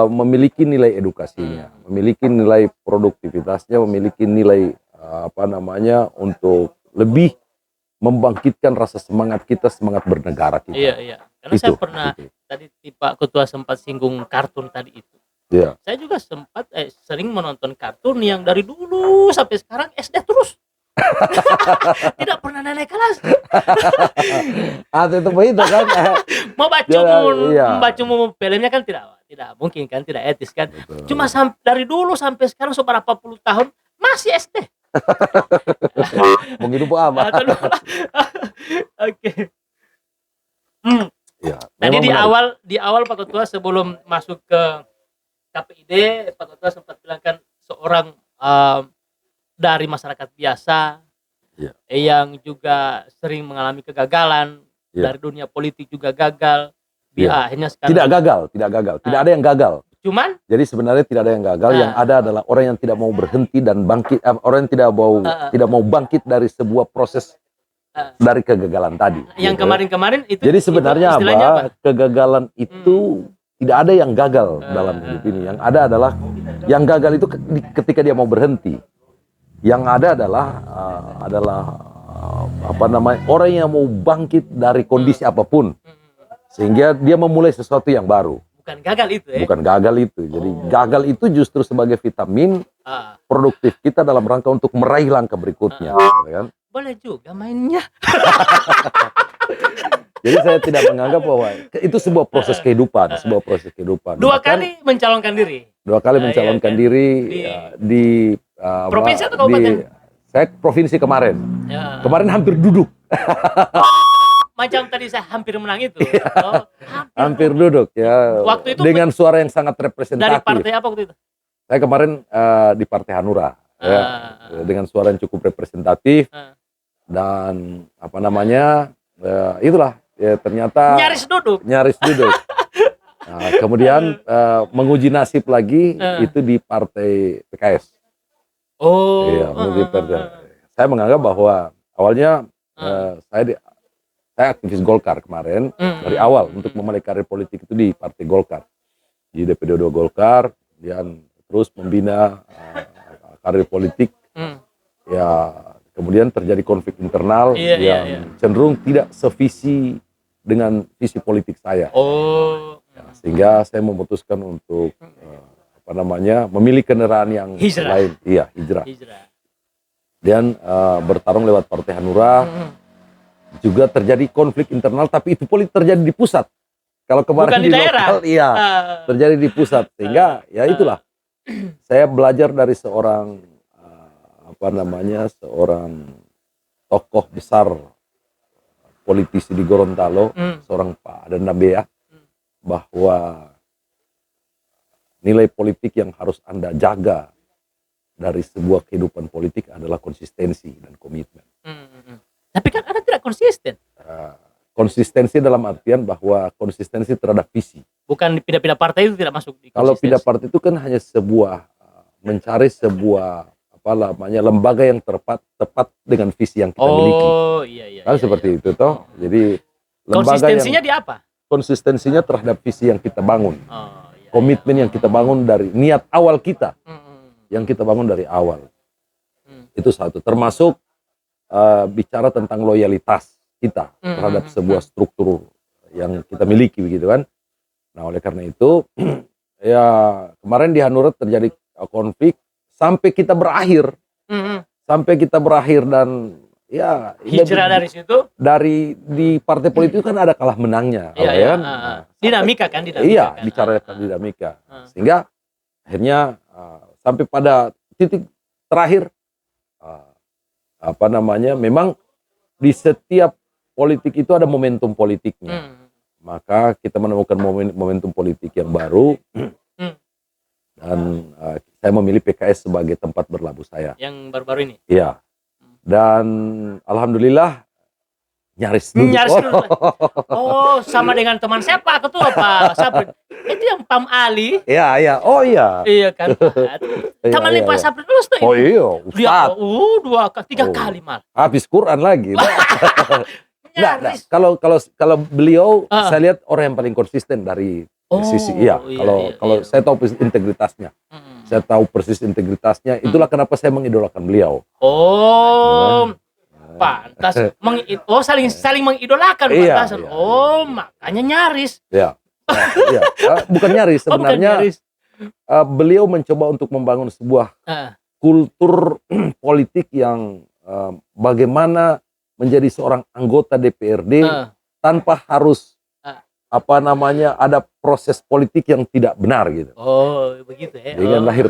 [SPEAKER 2] memiliki nilai edukasinya, memiliki nilai produktivitasnya, memiliki nilai untuk lebih membangkitkan rasa semangat kita, semangat bernegara kita.
[SPEAKER 3] Iya. Karena saya pernah tadi Pak Ketua sempat singgung kartun tadi itu.
[SPEAKER 2] Iya.
[SPEAKER 3] Saya juga sempat sering menonton kartun yang dari dulu sampai sekarang SD terus. Tidak pernah naik kelas.
[SPEAKER 2] Itu kan.
[SPEAKER 3] Mau baca filmnya kan tidak mungkin kan, tidak etis kan. Betul. Cuma dari dulu sampai sekarang seberapa puluh tahun masih SD.
[SPEAKER 2] Mungkin lupa apa?
[SPEAKER 3] Oke.
[SPEAKER 2] Ya,
[SPEAKER 3] tadi di awal Pak Ketua sebelum masuk ke KPID, Pak Ketua sempat bilangkan seorang dari masyarakat biasa yang juga sering mengalami kegagalan, dari dunia politik juga gagal. Akhirnya sekarang
[SPEAKER 2] tidak gagal, tidak ada yang gagal.
[SPEAKER 3] Cuman
[SPEAKER 2] jadi sebenarnya tidak ada yang gagal, yang ada adalah orang yang tidak mau berhenti dan bangkit, orang yang tidak mau bangkit dari sebuah proses dari kegagalan tadi.
[SPEAKER 3] Yang kemarin-kemarin itu.
[SPEAKER 2] Jadi sebenarnya kegagalan itu tidak ada yang gagal dalam hidup ini. Yang ada adalah yang gagal itu ketika dia mau berhenti. Yang ada adalah apa namanya, orang yang mau bangkit dari kondisi apapun, sehingga dia memulai sesuatu yang baru.
[SPEAKER 3] Bukan gagal itu ya?
[SPEAKER 2] Bukan gagal itu. Jadi gagal itu justru sebagai vitamin produktif kita dalam rangka untuk meraih langkah berikutnya, kan?
[SPEAKER 3] Boleh juga mainnya.
[SPEAKER 2] Jadi saya tidak menganggap bahwa itu sebuah proses kehidupan,
[SPEAKER 3] Dua kali mencalonkan diri.
[SPEAKER 2] Dua kali mencalonkan diri di
[SPEAKER 3] provinsi atau kabupaten?
[SPEAKER 2] Saya provinsi kemarin.
[SPEAKER 3] Ya.
[SPEAKER 2] Kemarin hampir duduk.
[SPEAKER 3] Macam tadi saya hampir menang itu.
[SPEAKER 2] Hampir duduk ya.
[SPEAKER 3] Waktu itu
[SPEAKER 2] dengan suara yang sangat representatif.
[SPEAKER 3] dari partai apa waktu itu?
[SPEAKER 2] Saya kemarin di Partai Hanura. Ya, dengan suara yang cukup representatif. Dan apa namanya, itulah ya, ternyata
[SPEAKER 3] nyaris duduk.
[SPEAKER 2] Nah, kemudian menguji nasib lagi itu di Partai PKS. Iya, saya menganggap bahwa awalnya saya aktivis Golkar kemarin dari awal untuk memulai karir politik itu di Partai Golkar, di DPD 2 Golkar, dan terus membina karir politik. Ya, kemudian terjadi konflik internal yang cenderung tidak sevisi dengan visi politik saya. Ya, sehingga saya memutuskan untuk memilih kendaraan yang lain. Iya, hijrah. Dan bertarung lewat Partai Hanura. Juga terjadi konflik internal, tapi itu politik terjadi di pusat. Kalau kemarin di lokal, iya, terjadi di pusat. Sehingga ya itulah. Saya belajar dari seorang seorang tokoh besar politisi di Gorontalo, seorang Pak Adan Nabea, bahwa nilai politik yang harus Anda jaga dari sebuah kehidupan politik adalah konsistensi dan komitmen.
[SPEAKER 3] Tapi kan Anda tidak konsisten.
[SPEAKER 2] Konsistensi dalam artian bahwa konsistensi terhadap visi.
[SPEAKER 3] Bukan pindah-pindah partai itu tidak masuk di konsistensi.
[SPEAKER 2] Kalau pindah partai itu kan hanya sebuah mencari sebuah lembaga yang tepat dengan visi yang kita miliki.
[SPEAKER 3] Iya.
[SPEAKER 2] Kan seperti itu toh. Jadi lembaga
[SPEAKER 3] konsistensinya di apa?
[SPEAKER 2] Konsistensinya terhadap visi yang kita bangun. Komitmen yang kita bangun dari niat awal kita. Yang kita bangun dari awal. Itu satu. Termasuk bicara tentang loyalitas kita terhadap sebuah struktur yang kita miliki, begitu kan. Nah, oleh karena itu ya kemarin di Hanura terjadi konflik sampai kita berakhir dan ya
[SPEAKER 3] hijrah dari situ.
[SPEAKER 2] Di partai politik kan ada kalah menangnya, kan?
[SPEAKER 3] Dinamika kan,
[SPEAKER 2] Iya, bicara dinamika. Sehingga akhirnya sampai pada titik terakhir memang di setiap politik itu ada momentum politiknya. Maka kita menemukan momentum politik yang baru. Dan saya memilih PKS sebagai tempat berlabuh saya.
[SPEAKER 3] Yang baru-baru ini?
[SPEAKER 2] Iya. Dan alhamdulillah nyaris duduk.
[SPEAKER 3] Oh, sama dengan teman saya Pak Ketua, Pak Sapri. Itu yang Pam Ali.
[SPEAKER 2] Iya. Oh iya.
[SPEAKER 3] Iya kan, Pak. Temannya Pak Sapri terus tuh.
[SPEAKER 2] Oh iya, Ustaz.
[SPEAKER 3] Dia 3 kali malah.
[SPEAKER 2] Habis Quran lagi. Nah, kalau beliau saya lihat orang yang paling konsisten dari sisi kalau saya tahu persis integritasnya. Saya tahu persis integritasnya. Itulah kenapa saya mengidolakan beliau.
[SPEAKER 3] Pantas. Saling mengidolakan pantasan. Makanya nyaris.
[SPEAKER 2] Iya. Bukan nyaris sebenarnya. Beliau mencoba untuk membangun sebuah kultur politik yang bagaimana menjadi seorang anggota DPRD tanpa harus ada proses politik yang tidak benar gitu.
[SPEAKER 3] Oh, begitu ya.
[SPEAKER 2] Dia kan lahir.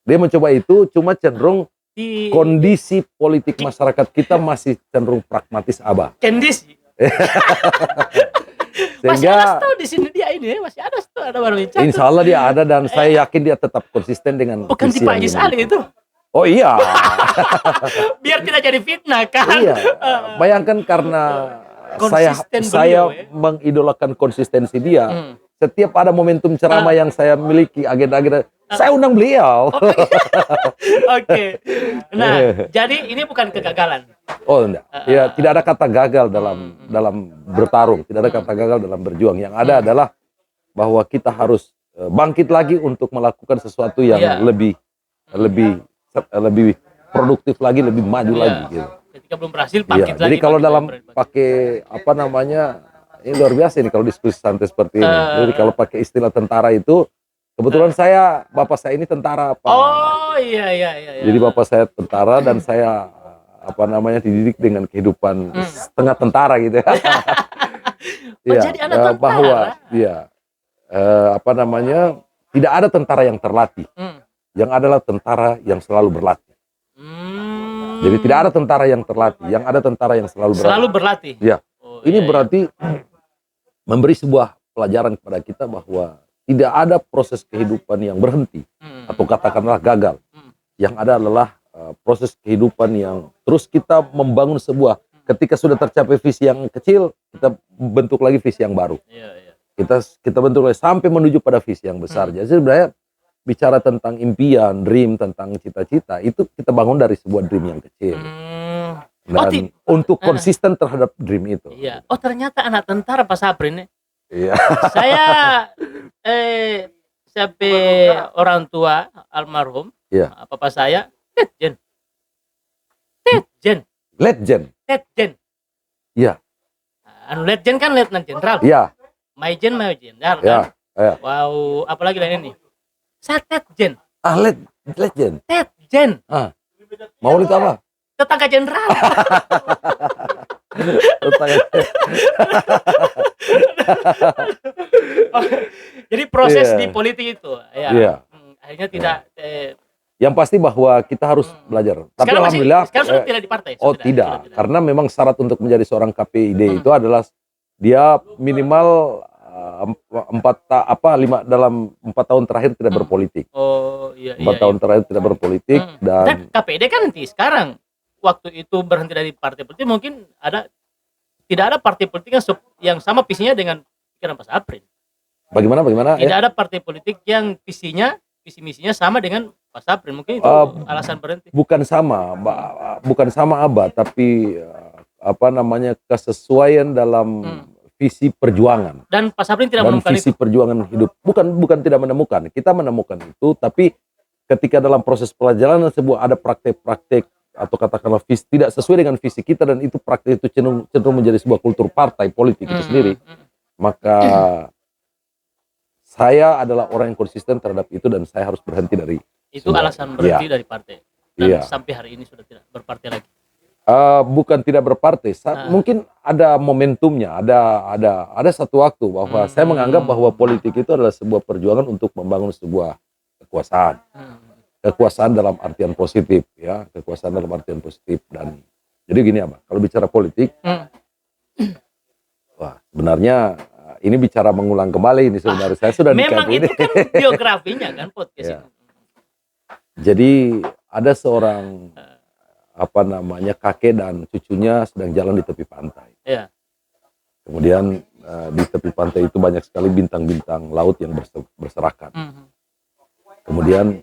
[SPEAKER 2] Dia mencoba itu, cuma cenderung kondisi politik masyarakat kita masih cenderung pragmatis abah.
[SPEAKER 3] Kondisi. Masih ada tuh di sini dia ini, masih ada tuh, ada baru bicara.
[SPEAKER 2] Insya Allah dia ada dan saya yakin dia tetap konsisten dengan.
[SPEAKER 3] Bukan si Pak Yus Ali itu.
[SPEAKER 2] Oh iya.
[SPEAKER 3] Biar tidak jadi fitnah kan.
[SPEAKER 2] Iya. Bayangkan karena saya mengidolakan konsistensi dia. Setiap ada momentum ceramah yang saya miliki, agenda-agenda, saya undang beliau.
[SPEAKER 3] Oke. Nah, jadi ini bukan kegagalan.
[SPEAKER 2] Oh enggak. Ya, tidak ada kata gagal dalam bertarung, tidak ada kata gagal dalam berjuang. Yang ada adalah bahwa kita harus bangkit lagi untuk melakukan sesuatu yang
[SPEAKER 3] Iya.
[SPEAKER 2] lebih produktif lagi, lebih maju
[SPEAKER 3] Iya.
[SPEAKER 2] lagi gitu.
[SPEAKER 3] Ketika belum berhasil
[SPEAKER 2] Iya,
[SPEAKER 3] bangkit lagi.
[SPEAKER 2] jadi kalau
[SPEAKER 3] bangkit
[SPEAKER 2] dalam
[SPEAKER 3] lagi, bangkit.
[SPEAKER 2] pakai apa namanya, ini luar biasa ini kalau diskusi santai seperti ini. Jadi kalau pakai istilah tentara itu, kebetulan bapak saya ini tentara Pak.
[SPEAKER 3] Oh iya.
[SPEAKER 2] Jadi bapak saya tentara dan saya apa namanya dididik dengan kehidupan setengah tentara gitu ya. Iya,
[SPEAKER 3] Jadi anak tentara.
[SPEAKER 2] bahwa apa namanya, tidak ada tentara yang terlatih. Yang adalah tentara yang selalu berlatih. Jadi tidak ada tentara yang terlatih, yang ada tentara yang selalu berlatih.
[SPEAKER 3] Selalu berlatih.
[SPEAKER 2] Ya.
[SPEAKER 3] Oh,
[SPEAKER 2] Ini
[SPEAKER 3] iya.
[SPEAKER 2] berarti memberi sebuah pelajaran kepada kita bahwa tidak ada proses kehidupan yang berhenti atau katakanlah gagal. Yang ada adalah proses kehidupan yang terus kita membangun sebuah, ketika sudah tercapai visi yang kecil, kita bentuk lagi visi yang baru.
[SPEAKER 3] Iya.
[SPEAKER 2] Kita bentuk lagi sampai menuju pada visi yang besar. Jadi sebenarnya bicara tentang impian, dream, tentang cita-cita, itu kita bangun dari sebuah dream yang kecil. Dan untuk konsisten terhadap dream itu.
[SPEAKER 3] Iya. Oh ternyata anak tentara Pak Saprin.
[SPEAKER 2] Iya.
[SPEAKER 3] Saya sampai orang tua almarhum,
[SPEAKER 2] Iya.
[SPEAKER 3] papa saya, Letjen.
[SPEAKER 2] Legend. Iya.
[SPEAKER 3] Anu Letjen kan Letnan Jenderal.
[SPEAKER 2] Iya.
[SPEAKER 3] Maijen Jenderal
[SPEAKER 2] Iya.
[SPEAKER 3] kan.
[SPEAKER 2] Iya.
[SPEAKER 3] Wow, apalagi lain ini. Saya Tetjen.
[SPEAKER 2] Legend.
[SPEAKER 3] Tetjen.
[SPEAKER 2] Mau itu apa?
[SPEAKER 3] Tetangga jenderal. Jadi proses
[SPEAKER 2] Iya.
[SPEAKER 3] di politik itu, ya.
[SPEAKER 2] Iya.
[SPEAKER 3] Akhirnya tidak.
[SPEAKER 2] Yang pasti bahwa kita harus belajar. Tapi alhamdulillah.
[SPEAKER 3] Sekarang sudah tidak di partai.
[SPEAKER 2] Oh tidak, karena memang syarat untuk menjadi seorang KPID itu adalah dia minimal 4 tahun terakhir tidak berpolitik.
[SPEAKER 3] Oh iya.
[SPEAKER 2] 4 tahun terakhir tidak berpolitik
[SPEAKER 3] dan KPID kan nanti sekarang waktu itu berhenti dari partai politik mungkin tidak ada partai politik yang sama visinya dengan pikiran Pak Saprin.
[SPEAKER 2] Bagaimana?
[SPEAKER 3] Tidak ada partai politik yang visi misinya sama dengan Pak Saprin, mungkin itu alasan berhenti.
[SPEAKER 2] Bukan sama Abah, tapi apa namanya, kesesuaian dalam visi perjuangan.
[SPEAKER 3] Dan Pak Saprin tidak menemukan
[SPEAKER 2] visi
[SPEAKER 3] itu.
[SPEAKER 2] Perjuangan hidup. Bukan tidak menemukan. Kita menemukan itu, tapi ketika dalam proses pelajaran sebuah ada praktek-praktek atau katakanlah tidak sesuai dengan visi kita, dan itu praktek itu cenderung menjadi sebuah kultur partai politik itu sendiri, maka saya adalah orang yang konsisten terhadap itu dan saya harus berhenti dari
[SPEAKER 3] itu alasan berhenti dari partai dan sampai hari ini sudah tidak berpartai lagi.
[SPEAKER 2] Bukan tidak berpartai, mungkin ada momentumnya, ada satu waktu bahwa saya menganggap bahwa politik itu adalah sebuah perjuangan untuk membangun sebuah kekuasaan. Kekuasaan dalam artian positif, ya, kekuasaan dalam artian positif. Dan jadi gini Abah, kalau bicara politik, wah sebenarnya ini bicara mengulang kembali ini sebenarnya. Saya sudah
[SPEAKER 3] memang itu kan biografinya kan podcast itu.
[SPEAKER 2] Jadi ada seorang apa namanya, kakek dan cucunya sedang jalan di tepi pantai.
[SPEAKER 3] Iya.
[SPEAKER 2] Kemudian di tepi pantai itu banyak sekali bintang-bintang laut yang berserakan. Kemudian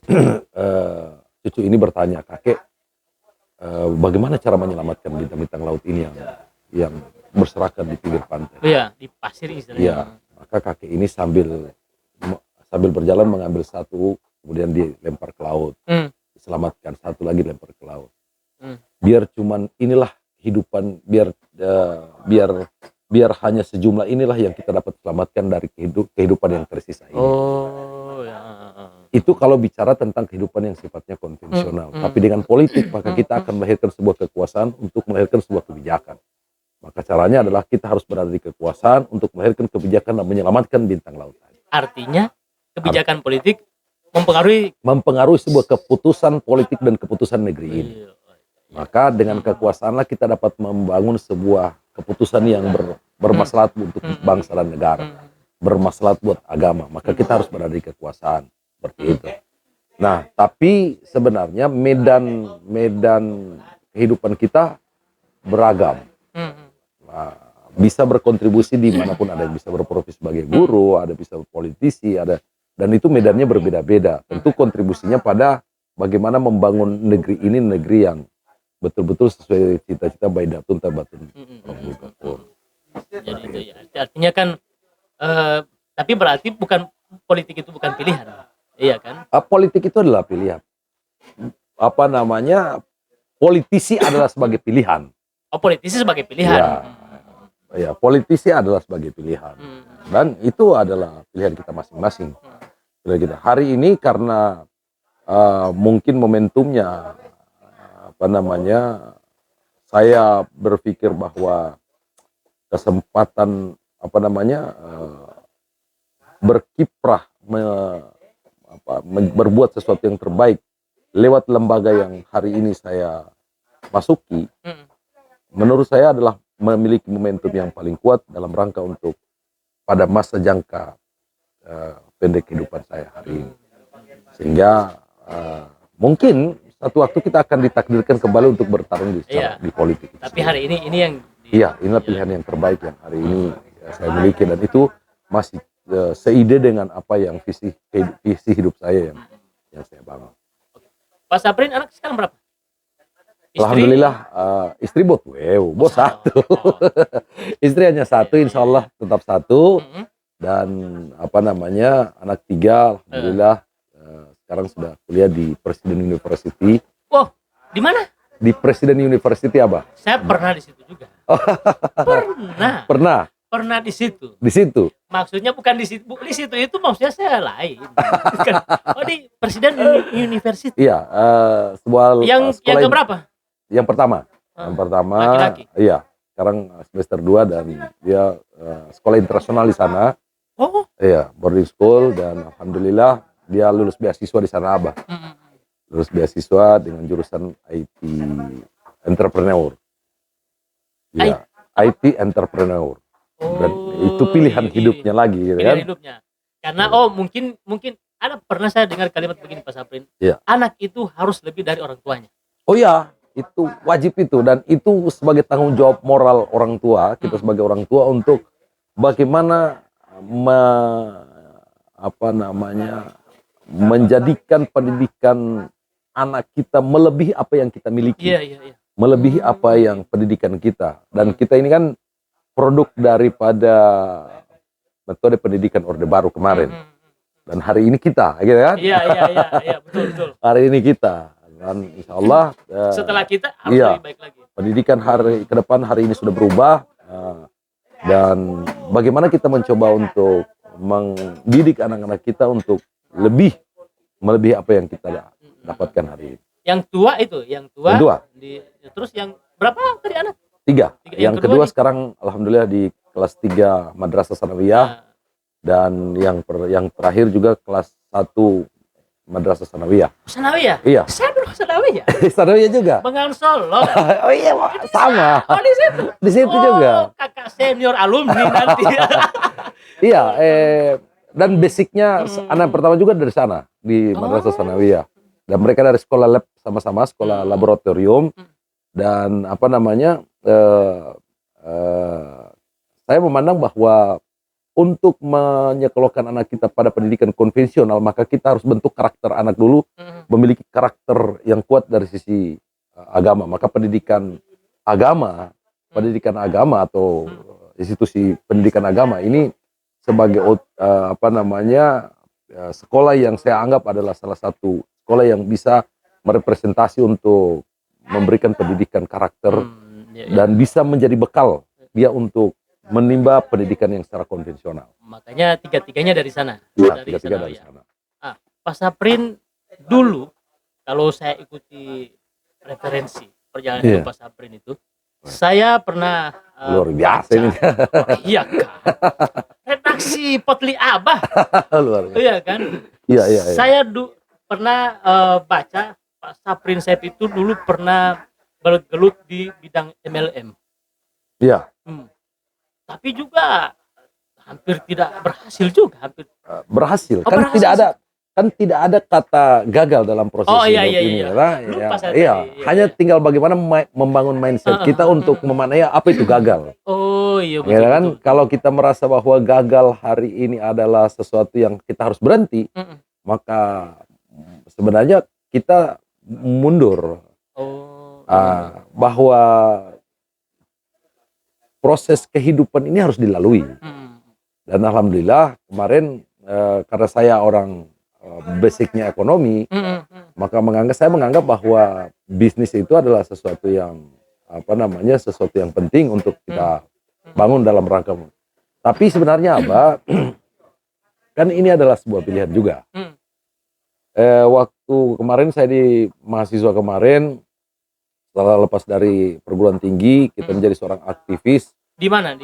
[SPEAKER 2] cucu ini bertanya, kakek, bagaimana cara menyelamatkan bintang-bintang laut ini yang berserakan di pinggir pantai?
[SPEAKER 3] Iya, di pasir istilahnya.
[SPEAKER 2] Iya, maka kakek ini sambil berjalan mengambil satu, kemudian dilempar ke laut, diselamatkan, satu lagi dilempar ke laut. Biar cuman inilah kehidupan, biar hanya sejumlah inilah yang kita dapat selamatkan dari kehidupan yang tersisa ini.
[SPEAKER 3] Oh, ya.
[SPEAKER 2] Itu kalau bicara tentang kehidupan yang sifatnya konvensional. Tapi dengan politik, maka kita akan melahirkan sebuah kekuasaan untuk melahirkan sebuah kebijakan. Maka caranya adalah kita harus berada di kekuasaan untuk melahirkan kebijakan dan menyelamatkan bintang laut.
[SPEAKER 3] Artinya kebijakan politik
[SPEAKER 2] mempengaruhi sebuah keputusan politik dan keputusan negeri ini. Maka dengan kekuasaanlah kita dapat membangun sebuah keputusan yang bermaslahat untuk bangsa dan negara, bermaslahat buat agama. Maka kita harus berada di kekuasaan seperti itu. Nah, tapi sebenarnya medan kehidupan kita beragam. Nah, bisa berkontribusi dimanapun, ada yang bisa berprofesi sebagai guru, ada bisa politisi, dan itu medannya berbeda-beda. Tentu kontribusinya pada bagaimana membangun negeri ini, negeri yang betul-betul sesuai cita-cita Baidatun Tabatun.
[SPEAKER 3] Jadi itu ya. Artinya kan Tapi berarti politik itu bukan pilihan. Iya kan?
[SPEAKER 2] Politik itu adalah pilihan. Apa namanya? Politisi adalah sebagai pilihan.
[SPEAKER 3] Oh, politisi sebagai pilihan.
[SPEAKER 2] Ya, politisi adalah sebagai pilihan. Dan itu adalah pilihan kita masing-masing. Pilihan kita. Hari ini karena mungkin momentumnya apa namanya? Saya berpikir bahwa kesempatan apa namanya? Berkiprah berbuat sesuatu yang terbaik lewat lembaga yang hari ini saya masuki, menurut saya adalah memiliki momentum yang paling kuat dalam rangka untuk pada masa jangka pendek kehidupan saya hari ini. Sehingga mungkin satu waktu kita akan ditakdirkan kembali untuk bertarung di politik.
[SPEAKER 3] Tapi hari ini yang
[SPEAKER 2] inilah pilihan yang terbaik yang hari ini saya miliki, dan itu masih seide dengan apa yang visi hidup saya yang saya bangun.
[SPEAKER 3] Pak Saprin anak sekarang berapa? Istri?
[SPEAKER 2] Alhamdulillah istri bos satu. Istri hanya satu, insya Allah tetap satu. Dan apa namanya anak 3, alhamdulillah sekarang sudah kuliah di Presiden University.
[SPEAKER 3] Wow, di mana?
[SPEAKER 2] Di Presiden University, Abah.
[SPEAKER 3] Saya pernah di situ juga. Pernah di situ.
[SPEAKER 2] Di situ.
[SPEAKER 3] Maksudnya bukan di situ. Di situ itu maksudnya saya lain. Oh, di Presiden University.
[SPEAKER 2] Iya, sebuah
[SPEAKER 3] yang keberapa?
[SPEAKER 2] Yang pertama. Yang pertama.
[SPEAKER 3] Laki-laki.
[SPEAKER 2] Iya. Sekarang semester 2 dan dia sekolah internasional di sana.
[SPEAKER 3] Oh.
[SPEAKER 2] Iya, boarding school, dan alhamdulillah dia lulus beasiswa di sana, Abah. Lulus beasiswa dengan jurusan IT entrepreneur. Iya, IT entrepreneur. Dan itu pilihan hidupnya lagi, gitu kan?
[SPEAKER 3] Hidupnya. Karena mungkin ada pernah saya dengar kalimat begini, Pak Saprin.
[SPEAKER 2] Iya.
[SPEAKER 3] Anak itu harus lebih dari orang tuanya.
[SPEAKER 2] Oh ya, itu wajib itu, dan itu sebagai tanggung jawab moral orang tua, kita sebagai orang tua untuk bagaimana menjadikan pendidikan anak kita melebihi apa yang kita miliki.
[SPEAKER 3] Iya.
[SPEAKER 2] Melebihi apa yang pendidikan kita. Dan kita ini kan produk daripada metode pendidikan Orde Baru kemarin. Dan hari ini kita, gitu kan?
[SPEAKER 3] Iya, betul.
[SPEAKER 2] Hari ini kita. Dan insya Allah
[SPEAKER 3] setelah kita harus lebih baik lagi.
[SPEAKER 2] Pendidikan hari ke depan hari ini sudah berubah, dan bagaimana kita mencoba untuk mendidik anak-anak kita untuk melebihi apa yang kita dapatkan hari ini.
[SPEAKER 3] Yang tua itu, yang tua. Terus yang berapa tadi anak?
[SPEAKER 2] 3. Yang kedua
[SPEAKER 3] nih?
[SPEAKER 2] sekarang alhamdulillah di kelas 3 Madrasah Sanawiyah, dan yang terakhir juga kelas 1 Madrasah Sanawiyah.
[SPEAKER 3] Sanawiyah?
[SPEAKER 2] Iya.
[SPEAKER 3] Saya dulu Sanawiyah.
[SPEAKER 2] Sanawiyah juga.
[SPEAKER 3] Bengawan Solo.
[SPEAKER 2] Oh iya, sama.
[SPEAKER 3] Oh, di situ.
[SPEAKER 2] Di situ juga.
[SPEAKER 3] Kakak senior alumni nanti.
[SPEAKER 2] Iya, dan basicnya anak pertama juga dari sana di Madrasah Sanawiyah. Dan mereka dari sekolah lab sama-sama, sekolah laboratorium. Dan apa namanya, saya memandang bahwa untuk menyekolahkan anak kita pada pendidikan konvensional, maka kita harus bentuk karakter anak dulu, memiliki karakter yang kuat dari sisi agama. Maka pendidikan agama atau institusi pendidikan agama ini sebagai sekolah yang saya anggap adalah salah satu sekolah yang bisa merepresentasi untuk memberikan pendidikan karakter dan bisa menjadi bekal dia untuk menimba pendidikan yang secara konvensional.
[SPEAKER 3] Makanya tiga-tiganya dari sana.
[SPEAKER 2] Ya, tiga-tiga dari sana.
[SPEAKER 3] Pak Saprin dulu, kalau saya ikuti referensi perjalanan hidup Pak Saprin itu, saya pernah
[SPEAKER 2] luar biasa ini.
[SPEAKER 3] Iya kan. Redaksi Potli Abah.
[SPEAKER 2] Luar biasa.
[SPEAKER 3] Iya kan.
[SPEAKER 2] Iya.
[SPEAKER 3] Saya pernah baca Pak Saprin Saip itu dulu pernah gelut di bidang MLM.
[SPEAKER 2] Iya.
[SPEAKER 3] Tapi juga hampir tidak berhasil juga,
[SPEAKER 2] berhasil.
[SPEAKER 3] Berhasil.
[SPEAKER 2] Kan tidak ada kata gagal dalam proses ini. Hanya tinggal bagaimana membangun mindset kita untuk memaknai apa itu gagal.
[SPEAKER 3] Oh iya
[SPEAKER 2] betul. Ya kan, kalau kita merasa bahwa gagal hari ini adalah sesuatu yang kita harus berhenti, maka sebenarnya kita mundur. Bahwa proses kehidupan ini harus dilalui. Dan alhamdulillah kemarin karena saya orang basicnya ekonomi, maka saya menganggap bahwa bisnis itu adalah sesuatu yang sesuatu yang penting untuk kita bangun dalam rangka. Tapi sebenarnya kan ini adalah sebuah pilihan juga. Waktu kemarin saya di mahasiswa kemarin, setelah lepas dari perguruan tinggi, kita menjadi seorang aktivis.
[SPEAKER 3] Di mana?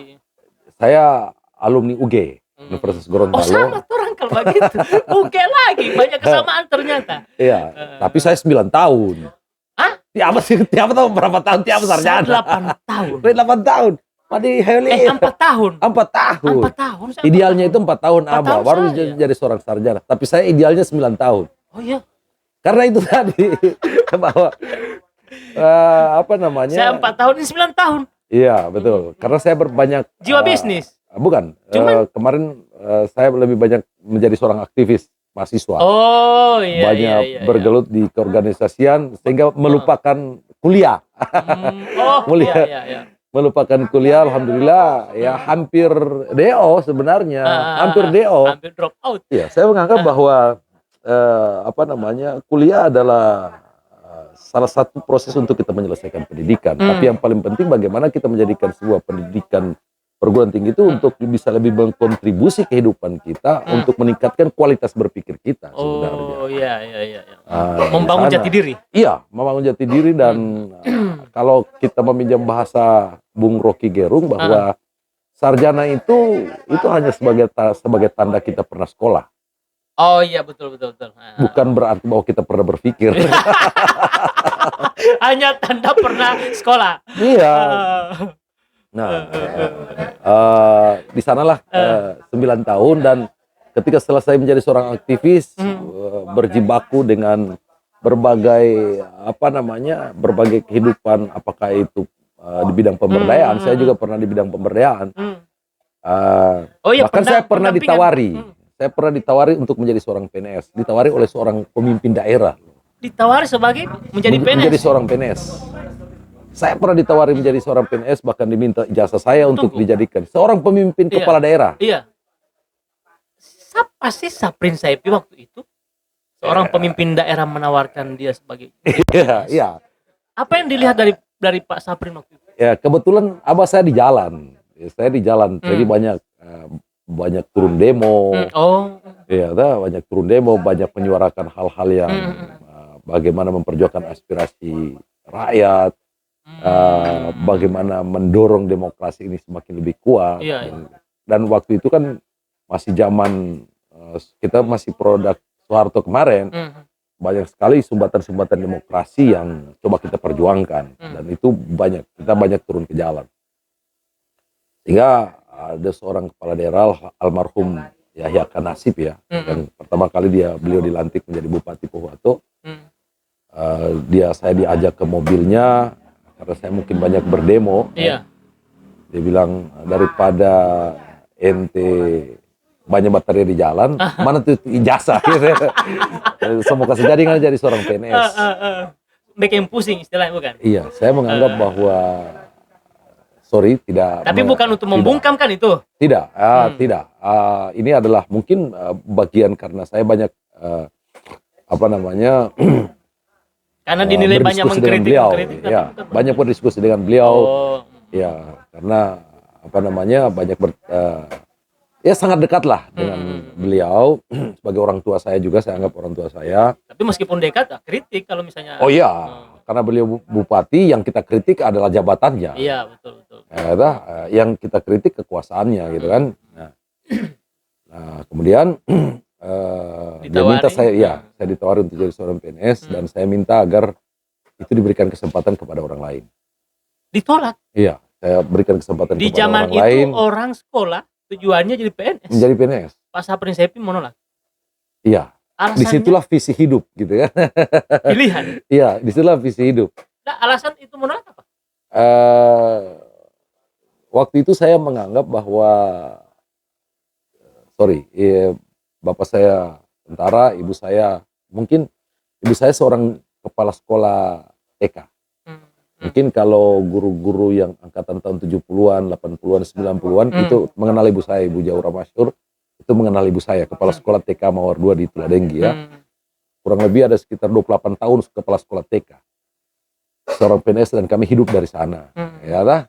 [SPEAKER 2] Saya alumni UG, Universitas Gorontalo.
[SPEAKER 3] Oh, sama orang kalau begitu. UG lagi, banyak kesamaan ternyata.
[SPEAKER 2] Iya, tapi saya 9 tahun.
[SPEAKER 3] Hah?
[SPEAKER 2] Tiap tahun berapa tahun tiap sarjana?
[SPEAKER 3] 8 tahun.
[SPEAKER 2] 8 tahun. Padi Heli.
[SPEAKER 3] 4 tahun.
[SPEAKER 2] 4 tahun.
[SPEAKER 3] 4 tahun.
[SPEAKER 2] Idealnya itu 4 tahun
[SPEAKER 3] 4 tahun
[SPEAKER 2] baru
[SPEAKER 3] saya.
[SPEAKER 2] jadi seorang sarjana. Tapi saya idealnya 9 tahun.
[SPEAKER 3] Oh iya.
[SPEAKER 2] Karena itu tadi bahwa
[SPEAKER 3] Saya 4 tahun, ini 9 tahun.
[SPEAKER 2] Iya, betul. Karena saya berbanyak
[SPEAKER 3] Jiwa bisnis.
[SPEAKER 2] Bukan. Kemarin saya lebih banyak menjadi seorang aktivis mahasiswa.
[SPEAKER 3] Oh iya.
[SPEAKER 2] Banyak bergelut di keorganisasian sehingga melupakan kuliah.
[SPEAKER 3] Iya.
[SPEAKER 2] Melupakan kuliah, alhamdulillah ya hampir DO sebenarnya, hampir
[SPEAKER 3] drop out.
[SPEAKER 2] Ya, saya menganggap bahwa kuliah adalah salah satu proses untuk kita menyelesaikan pendidikan. Tapi yang paling penting bagaimana kita menjadikan sebuah pendidikan perguruan tinggi itu untuk bisa lebih berkontribusi kehidupan kita untuk meningkatkan kualitas berpikir kita sebenarnya.
[SPEAKER 3] Oh iya. Membangun jati diri.
[SPEAKER 2] Iya, membangun jati diri dan kalau kita meminjam bahasa Bung Rocky Gerung bahwa sarjana itu hanya sebagai tanda kita pernah sekolah.
[SPEAKER 3] Oh iya, betul.
[SPEAKER 2] Bukan berarti bahwa kita pernah berpikir.
[SPEAKER 3] Hanya tanda pernah sekolah.
[SPEAKER 2] Iya. Nah, di sanalah 9 tahun dan ketika selesai menjadi seorang aktivis, berjibaku dengan berbagai berbagai kehidupan, apakah itu di bidang pemberdayaan. Saya juga pernah di bidang pemberdayaan. Bahkan saya pernah ditawari. Saya pernah ditawari untuk menjadi seorang PNS, ditawari oleh seorang pemimpin daerah.
[SPEAKER 3] Ditawari sebagai menjadi PNS.
[SPEAKER 2] Menjadi seorang PNS. Saya pernah ditawari menjadi seorang PNS, bahkan diminta ijazah saya untuk dijadikan seorang pemimpin kepala daerah.
[SPEAKER 3] Iya. Siapa sih Saprin Saifi waktu itu? Seorang pemimpin daerah menawarkan dia sebagai PNS.
[SPEAKER 2] Iya.
[SPEAKER 3] Apa yang dilihat dari Pak Saprin waktu itu?
[SPEAKER 2] Ya, kebetulan abah saya di jalan. Jadi banyak turun demo. Iya, banyak turun demo, banyak menyuarakan hal-hal yang bagaimana memperjuangkan aspirasi rakyat. Bagaimana mendorong demokrasi ini semakin lebih kuat. Dan waktu itu kan masih zaman kita masih produk Soeharto kemarin, banyak sekali sumbatan-sumbatan demokrasi yang coba kita perjuangkan, dan itu kita banyak turun ke jalan. Sehingga ada seorang kepala daerah almarhum Yahya Kanasib ya, yang pertama kali beliau dilantik menjadi Bupati Pohuwato. Saya diajak ke mobilnya karena saya mungkin banyak berdemo.
[SPEAKER 3] Iya.
[SPEAKER 2] Dia bilang, daripada ente banyak baterai di jalan, mana tuh ijazah? Semoga saja nggak jadi seorang PNS.
[SPEAKER 3] Bikin pusing istilahnya, bukan?
[SPEAKER 2] Iya, saya menganggap bahwa tidak.
[SPEAKER 3] Tapi bukan untuk membungkam kan itu?
[SPEAKER 2] Tidak, tidak. Ini adalah mungkin bagian karena saya banyak
[SPEAKER 3] karena dinilai banyak mengkritik
[SPEAKER 2] ya, banyak berdiskusi dengan beliau. Ya, karena banyak sangat dekat lah dengan beliau sebagai orang tua saya juga, saya anggap orang tua saya.
[SPEAKER 3] Tapi meskipun dekat, kritik kalau misalnya.
[SPEAKER 2] Oh iya, karena beliau bupati, yang kita kritik adalah jabatannya.
[SPEAKER 3] Iya, betul.
[SPEAKER 2] Yang kita kritik kekuasaannya gitu kan. Nah, kemudian dia minta saya ditawari untuk jadi seorang PNS, dan saya minta agar itu diberikan kesempatan kepada orang lain.
[SPEAKER 3] Ditolak?
[SPEAKER 2] Iya, saya berikan kesempatan
[SPEAKER 3] di
[SPEAKER 2] kepada orang lain.
[SPEAKER 3] Di zaman itu orang sekolah tujuannya jadi PNS.
[SPEAKER 2] Menjadi PNS.
[SPEAKER 3] Pak Saprin Saifi menolak.
[SPEAKER 2] Iya.
[SPEAKER 3] Alasannya?
[SPEAKER 2] Disitulah visi hidup gitu kan.
[SPEAKER 3] Pilihan.
[SPEAKER 2] Iya, disitulah visi hidup.
[SPEAKER 3] Nah, alasan itu menolak apa?
[SPEAKER 2] Waktu itu saya menganggap bahwa bapak saya tentara, ibu saya seorang kepala sekolah TK. Mungkin kalau guru-guru yang angkatan tahun 70-an, 80-an, 90-an itu mengenal ibu saya, Ibu Jaura Masyur, itu mengenal ibu saya, kepala sekolah TK Mawar 2 di Tuladenggi ya. Kurang lebih ada sekitar 28 tahun kepala sekolah TK. Seorang PNS dan kami hidup dari sana. Ya lah.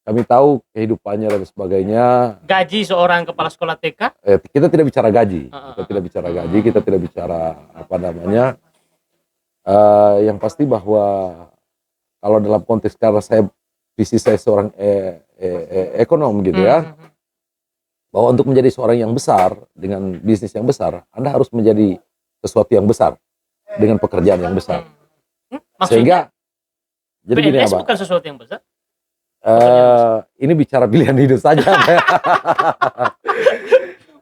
[SPEAKER 2] Kami tahu kehidupannya dan sebagainya.
[SPEAKER 3] Gaji seorang kepala sekolah TK?
[SPEAKER 2] Kita tidak bicara gaji. Kita tidak bicara gaji, kita tidak bicara apa namanya. Yang pasti bahwa kalau dalam konteks karena visi saya seorang ekonom gitu ya, bahwa untuk menjadi seorang yang besar dengan bisnis yang besar, Anda harus menjadi sesuatu yang besar dengan pekerjaan yang besar. Sehingga jadi gini
[SPEAKER 3] PNS
[SPEAKER 2] Abah,
[SPEAKER 3] bukan sesuatu yang besar?
[SPEAKER 2] ini bicara pilihan hidup saja.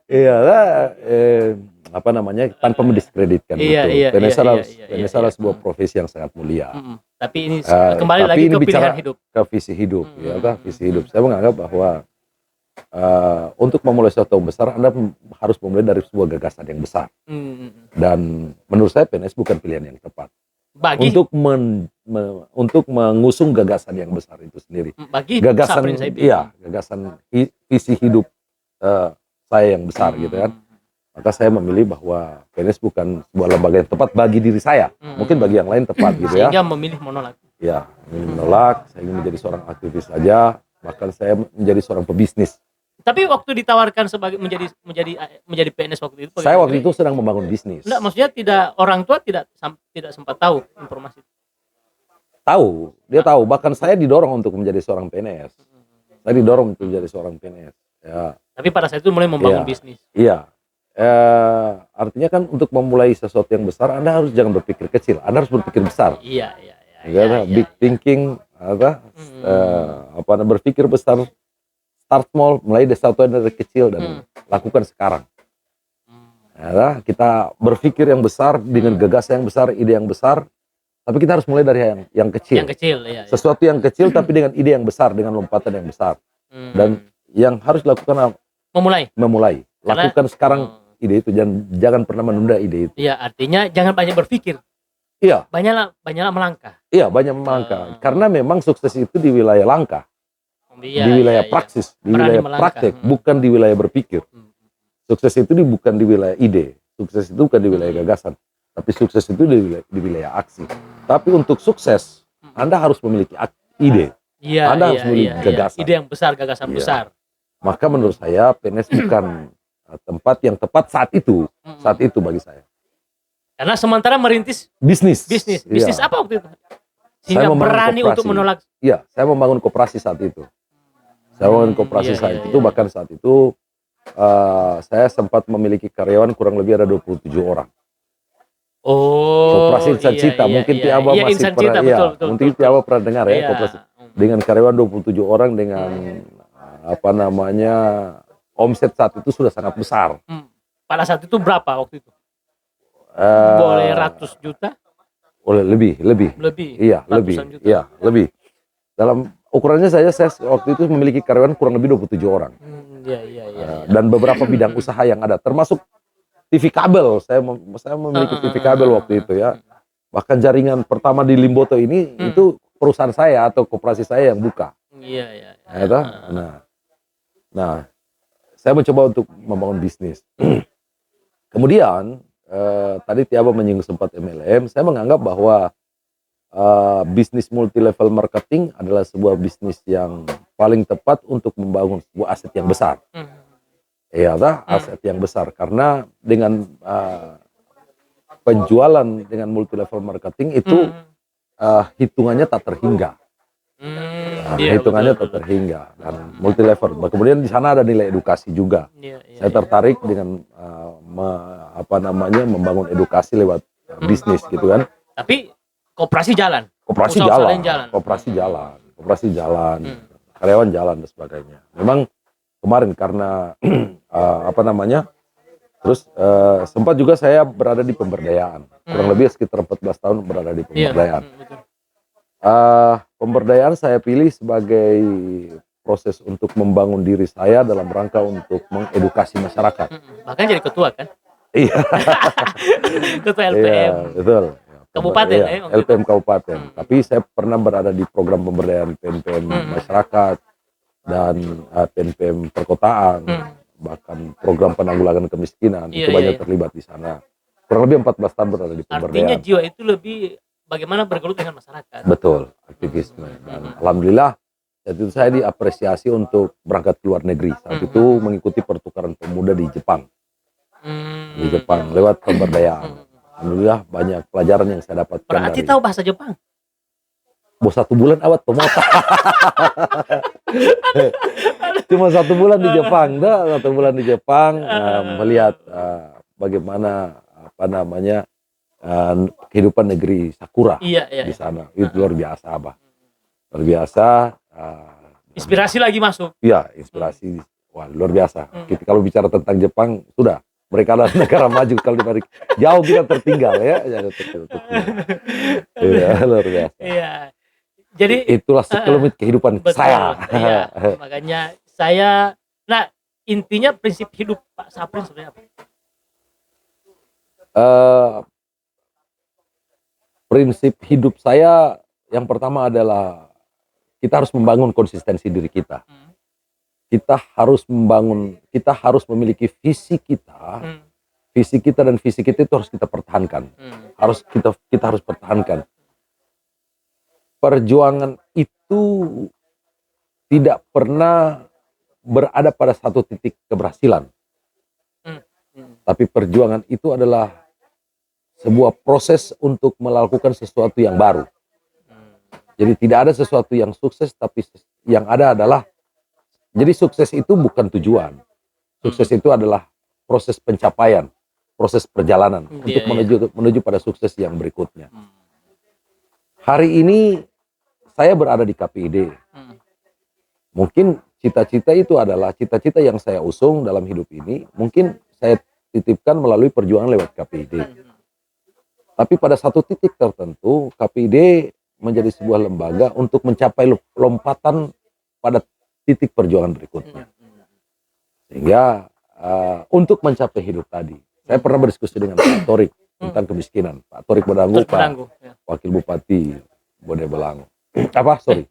[SPEAKER 2] Iyalah, apa namanya, tanpa mendiskreditkan itu. PNS adalah sebuah profesi yang sangat mulia.
[SPEAKER 3] Tapi ini kembali lagi ke pilihan hidup.
[SPEAKER 2] Ke visi hidup, ya kan? Visi hidup. Saya menganggap bahwa untuk memulai sesuatu yang besar, Anda harus memulai dari sebuah gagasan yang besar. Dan menurut saya PNS bukan pilihan yang tepat untuk mengusung gagasan yang besar itu sendiri.
[SPEAKER 3] Bagi
[SPEAKER 2] gagasan, gagasan visi hidup saya yang besar gitu kan. Maka saya memilih bahwa PNS bukan sebuah lembaga yang tepat bagi diri saya. Mungkin bagi yang lain tepat gitu ya.
[SPEAKER 3] Sehingga memilih menolak. Ya,
[SPEAKER 2] memilih menolak. Saya ingin menjadi seorang aktivis saja. Bahkan saya menjadi seorang pebisnis.
[SPEAKER 3] Tapi waktu ditawarkan sebagai menjadi PNS waktu itu,
[SPEAKER 2] saya waktu itu sedang membangun bisnis.
[SPEAKER 3] Enggak, maksudnya orang tua tidak sempat tahu informasi.
[SPEAKER 2] Tahu, dia tahu. Bahkan saya didorong untuk menjadi seorang PNS. Saya didorong untuk menjadi seorang PNS. Ya.
[SPEAKER 3] Tapi pada saat itu mulai membangun bisnis.
[SPEAKER 2] Iya. Artinya kan untuk memulai sesuatu yang besar, Anda harus jangan berpikir kecil. Anda harus berpikir besar.
[SPEAKER 3] Iya.
[SPEAKER 2] Big thinking, berpikir besar. Start small, mulai dari sesuatu yang dari kecil dan lakukan sekarang. Ya, kita berpikir yang besar dengan gagasan yang besar, ide yang besar, tapi kita harus mulai dari yang kecil.
[SPEAKER 3] Yang kecil, ya.
[SPEAKER 2] Sesuatu yang kecil tapi dengan ide yang besar, dengan lompatan yang besar. Dan yang harus dilakukan memulai. Lakukan sekarang ide itu, jangan pernah menunda ide itu.
[SPEAKER 3] Iya, artinya jangan banyak berpikir.
[SPEAKER 2] Iya.
[SPEAKER 3] Banyaklah melangkah.
[SPEAKER 2] Iya, banyak melangkah. Karena memang sukses itu di wilayah langkah. Di wilayah praksis, di wilayah praktek, bukan di wilayah berpikir. Sukses itu bukan di wilayah ide, sukses itu bukan di wilayah gagasan, tapi sukses itu di wilayah aksi. Tapi untuk sukses, Anda harus memiliki ide. Anda harus memiliki gagasan.
[SPEAKER 3] Ide yang besar, gagasan besar.
[SPEAKER 2] Maka menurut saya PNS bukan tempat yang tepat saat itu bagi saya.
[SPEAKER 3] Karena sementara merintis bisnis apa waktu itu? Sehingga berani untuk menolak.
[SPEAKER 2] Iya, saya membangun koperasi saat itu. Bahkan saat itu saya sempat memiliki karyawan kurang lebih ada 27 orang. Koperasi Insan Cita, mungkin Tiaba masih pernah, mungkin Tiaba pernah dengar ya, koperasi dengan karyawan 27 orang dengan omset saat itu sudah sangat besar.
[SPEAKER 3] Pada saat itu berapa waktu itu? Boleh ratus juta?
[SPEAKER 2] Boleh lebih. Iya, lebih. Dalam ukurannya saya waktu itu memiliki karyawan kurang lebih 27 orang. Dan beberapa bidang usaha yang ada, termasuk TV kabel. Saya memiliki TV kabel waktu itu ya. Bahkan jaringan pertama di Limboto ini itu perusahaan saya atau koperasi saya yang buka. Nah, saya mencoba untuk membangun bisnis. Kemudian tadi Tiaba menyinggung sempat MLM. Saya menganggap bahwa bisnis multi level marketing adalah sebuah bisnis yang paling tepat untuk membangun sebuah aset yang besar. Aset yang besar karena dengan penjualan dengan multi level marketing itu hitungannya tak terhingga. Tak terhingga dan multi level. Kemudian di sana ada nilai edukasi juga. Saya tertarik dengan membangun edukasi lewat bisnis gitu kan.
[SPEAKER 3] Tapi koperasi jalan.
[SPEAKER 2] Koperasi jalan. Karyawan jalan dan sebagainya. Memang kemarin karena terus sempat juga saya berada di pemberdayaan. Kurang lebih sekitar 14 tahun berada di pemberdayaan. Pemberdayaan saya pilih sebagai proses untuk membangun diri saya dalam rangka untuk mengedukasi masyarakat.
[SPEAKER 3] Bahkan jadi ketua kan?
[SPEAKER 2] Iya.
[SPEAKER 3] Ketua LPM.
[SPEAKER 2] Iya, betul.
[SPEAKER 3] Kabupaten
[SPEAKER 1] ya,
[SPEAKER 3] ya,
[SPEAKER 1] LPM Kabupaten. Tapi saya pernah berada di program pemberdayaan PNPM masyarakat dan PNPM perkotaan, bahkan program penanggulangan kemiskinan, itu banyak terlibat di sana. Kurang lebih 14 tahun berada di pemberdayaan.
[SPEAKER 3] Artinya jiwa itu lebih bagaimana bergelut dengan masyarakat.
[SPEAKER 1] Betul, aktivisme. Dan alhamdulillah saat itu saya diapresiasi untuk berangkat ke luar negeri. Saat itu mengikuti pertukaran pemuda di Jepang. Di Jepang lewat pemberdayaan. Alhamdulillah banyak pelajaran yang saya dapatkan.
[SPEAKER 3] Berarti tahu bahasa Jepang?
[SPEAKER 1] Bos 1 bulan awat tomota. Cuma 1 bulan di Jepang, 1 bulan di Jepang melihat bagaimana kehidupan negeri Sakura di sana. Itu luar biasa, Abah. Luar biasa.
[SPEAKER 3] Inspirasi lagi masuk.
[SPEAKER 1] Iya, inspirasi. Wah, luar biasa. Kita kalau bicara tentang Jepang, sudah. Mereka adalah negara maju, kalau dibalik jauh kita tertinggal ya. Iya, luar biasa.
[SPEAKER 3] Iya. Jadi
[SPEAKER 1] itulah sekelumit kehidupan saya.
[SPEAKER 3] Iya, makanya saya, nah intinya prinsip hidup Pak Saprin sebenarnya apa?
[SPEAKER 1] Prinsip hidup saya yang pertama adalah kita harus membangun konsistensi diri kita. Kita harus memiliki visi kita. Visi kita dan visi kita itu harus kita pertahankan. Kita harus pertahankan. Perjuangan itu tidak pernah berada pada satu titik keberhasilan. Tapi perjuangan itu adalah sebuah proses untuk melakukan sesuatu yang baru. Jadi tidak ada sesuatu yang sukses, tapi yang ada adalah, jadi sukses itu bukan tujuan. Sukses itu adalah proses pencapaian, proses perjalanan untuk menuju pada sukses yang berikutnya. Hari ini saya berada di KPID. Mungkin cita-cita itu adalah cita-cita yang saya usung dalam hidup ini. Mungkin saya titipkan melalui perjuangan lewat KPID. Tapi pada satu titik tertentu, KPID menjadi sebuah lembaga untuk mencapai lompatan pada titik perjuangan berikutnya. Sehingga untuk mencapai hidup tadi, saya pernah berdiskusi dengan Pak Torik tentang kemiskinan. Pak Torik Bodanggu, Pak Wakil Bupati Bode Belangu.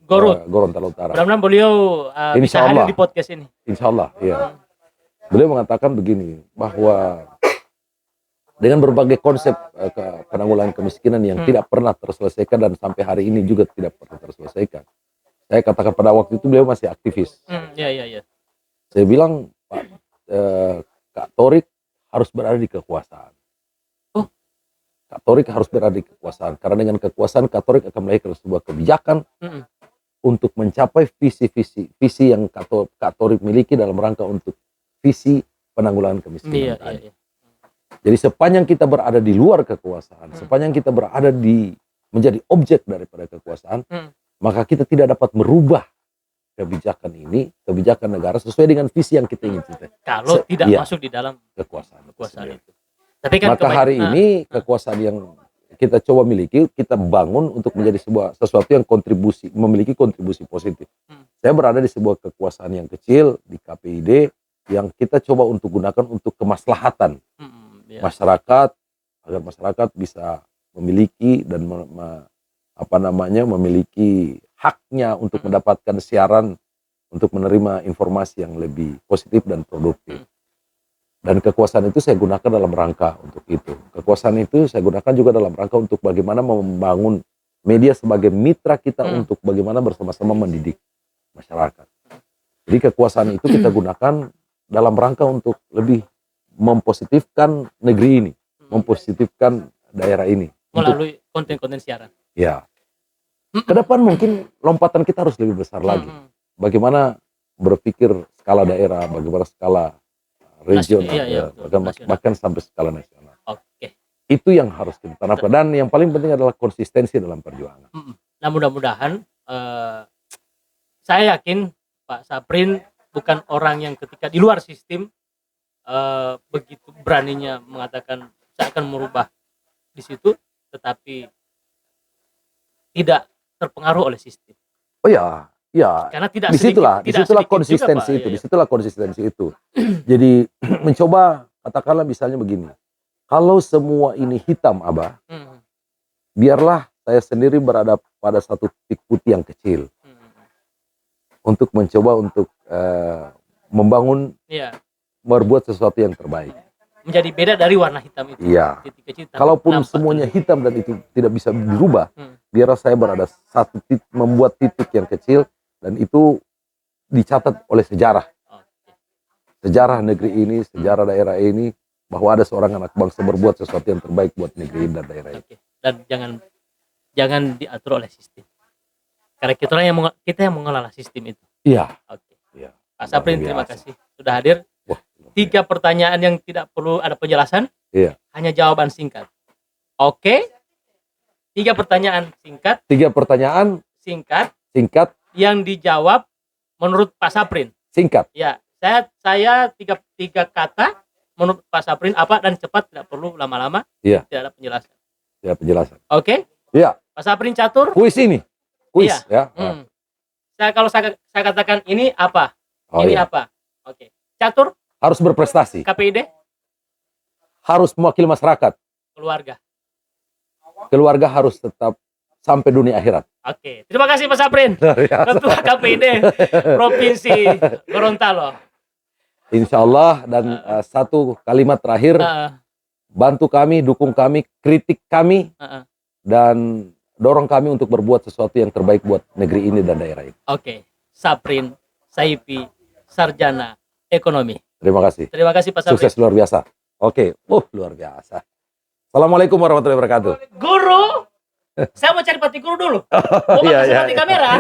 [SPEAKER 1] Gorontalo Utara.
[SPEAKER 3] Mudah-mudahan beliau bisa hadir di podcast ini.
[SPEAKER 1] Insya Allah, ya. Beliau mengatakan begini, bahwa dengan berbagai konsep penanggulangan kemiskinan yang tidak pernah terselesaikan dan sampai hari ini juga tidak pernah terselesaikan. Saya katakan pada waktu itu beliau masih aktivis.
[SPEAKER 3] Iya.
[SPEAKER 1] Saya bilang, Pak Kak Torik harus berada di kekuasaan. Kak Torik harus berada di kekuasaan, karena dengan kekuasaan Kak Torik akan melahirkan sebuah kebijakan untuk mencapai visi yang Kak Torik miliki dalam rangka untuk visi penanggulangan kemiskinan tadi. Jadi sepanjang kita berada di luar kekuasaan, sepanjang kita berada menjadi objek daripada kekuasaan, maka kita tidak dapat merubah kebijakan ini, kebijakan negara sesuai dengan visi yang kita ingin capai.
[SPEAKER 3] Kalau tidak masuk di dalam kekuasaan itu. Tapi kan
[SPEAKER 1] maka hari ini kekuasaan yang kita coba miliki, kita bangun untuk menjadi sesuatu yang memiliki kontribusi positif. Saya berada di sebuah kekuasaan yang kecil di KPID yang kita coba untuk gunakan untuk kemaslahatan masyarakat, agar masyarakat bisa memiliki dan memiliki haknya untuk mendapatkan siaran, untuk menerima informasi yang lebih positif dan produktif. Dan kekuasaan itu saya gunakan dalam rangka untuk itu. Kekuasaan itu saya gunakan juga dalam rangka untuk bagaimana membangun media sebagai mitra kita untuk bagaimana bersama-sama mendidik masyarakat. Jadi kekuasaan itu kita gunakan dalam rangka untuk lebih mempositifkan negeri ini, mempositifkan daerah ini.
[SPEAKER 3] Melalui konten-konten siaran.
[SPEAKER 1] Ya. Kedepan mungkin lompatan kita harus lebih besar lagi. Bagaimana berpikir skala daerah, bagaimana skala regional, bahkan sampai skala nasional.
[SPEAKER 3] Oke.
[SPEAKER 1] Itu yang harus kita tanamkan, dan yang paling penting adalah konsistensi dalam perjuangan.
[SPEAKER 3] Nah mudah-mudahan saya yakin Pak Saprin bukan orang yang ketika di luar sistem begitu beraninya mengatakan saya akan merubah di situ, tetapi tidak terpengaruh oleh sistem.
[SPEAKER 1] Oh ya.
[SPEAKER 3] Karena tidak
[SPEAKER 1] disitulah konsistensi
[SPEAKER 3] juga,
[SPEAKER 1] itu, disitulah konsistensi itu. Jadi mencoba, katakanlah misalnya begini, kalau semua ini hitam, Abah,
[SPEAKER 2] biarlah saya sendiri berada pada satu titik putih yang kecil untuk mencoba untuk membangun,
[SPEAKER 3] Iya.
[SPEAKER 2] berbuat sesuatu yang terbaik.
[SPEAKER 3] Menjadi beda dari warna hitam itu.
[SPEAKER 2] Iya.
[SPEAKER 3] Titik kecil, tapi
[SPEAKER 2] Kalaupun
[SPEAKER 3] nampak
[SPEAKER 2] semuanya
[SPEAKER 3] lebih.
[SPEAKER 2] hitam dan itu tidak bisa dirubah,
[SPEAKER 3] Hmm.
[SPEAKER 2] biarlah saya berada satu titik, membuat titik yang kecil dan itu dicatat oleh sejarah.
[SPEAKER 3] Oke.
[SPEAKER 2] Sejarah negeri ini, sejarah daerah ini, bahwa ada seorang anak bangsa berbuat sesuatu yang terbaik buat negeri ini dan daerah ini.
[SPEAKER 3] Oke. Dan jangan diatur oleh sistem. Karena kita yang mengelola sistem itu.
[SPEAKER 2] Iya.
[SPEAKER 3] Oke.
[SPEAKER 2] Iya.
[SPEAKER 3] Pak Saprin,
[SPEAKER 2] Luar
[SPEAKER 3] terima
[SPEAKER 2] biasa.
[SPEAKER 3] kasih sudah hadir.
[SPEAKER 2] Wah,
[SPEAKER 3] 3 pertanyaan yang tidak perlu ada penjelasan.
[SPEAKER 2] Iya.
[SPEAKER 3] Hanya jawaban singkat. Oke. 3 pertanyaan singkat
[SPEAKER 2] 3 pertanyaan singkat,
[SPEAKER 3] yang dijawab menurut Pak Saprin.
[SPEAKER 2] singkat.
[SPEAKER 3] Ya, saya tiga kata menurut Pak Saprin apa dan cepat, tidak perlu lama-lama.
[SPEAKER 2] Iya.
[SPEAKER 3] Tidak ada penjelasan.
[SPEAKER 2] Ya, penjelasan.
[SPEAKER 3] Oke.
[SPEAKER 2] Iya.
[SPEAKER 3] Pak Saprin catur.
[SPEAKER 2] Kuis ini. Kuis
[SPEAKER 3] Iya.
[SPEAKER 2] ya.
[SPEAKER 3] Kalau saya katakan ini apa?
[SPEAKER 2] Oh,
[SPEAKER 3] ini
[SPEAKER 2] iya.
[SPEAKER 3] apa? Oke. Catur,
[SPEAKER 2] Harus berprestasi,
[SPEAKER 3] KPID,
[SPEAKER 2] harus mewakili masyarakat.
[SPEAKER 3] keluarga.
[SPEAKER 2] Keluarga harus tetap sampai dunia akhirat.
[SPEAKER 3] Oke. Terima kasih Pak Saprin.
[SPEAKER 2] Luar biasa.
[SPEAKER 3] Ketua KPID Provinsi Gorontalo.
[SPEAKER 2] Insya Allah, dan satu kalimat terakhir, bantu kami, dukung kami, kritik kami, dan dorong kami untuk berbuat sesuatu yang terbaik buat negeri ini dan daerah ini.
[SPEAKER 3] Oke. Saprin Saifi, Sarjana Ekonomi.
[SPEAKER 2] Terima kasih.
[SPEAKER 3] Terima kasih Pak Saprin.
[SPEAKER 2] Sukses luar biasa. Oke. Luar biasa. Assalamualaikum warahmatullahi wabarakatuh.
[SPEAKER 3] Guru, saya mau cari pati guru dulu. Mau
[SPEAKER 2] Iya,
[SPEAKER 3] pakai
[SPEAKER 2] iya,
[SPEAKER 3] seperti
[SPEAKER 2] iya.
[SPEAKER 3] kamera.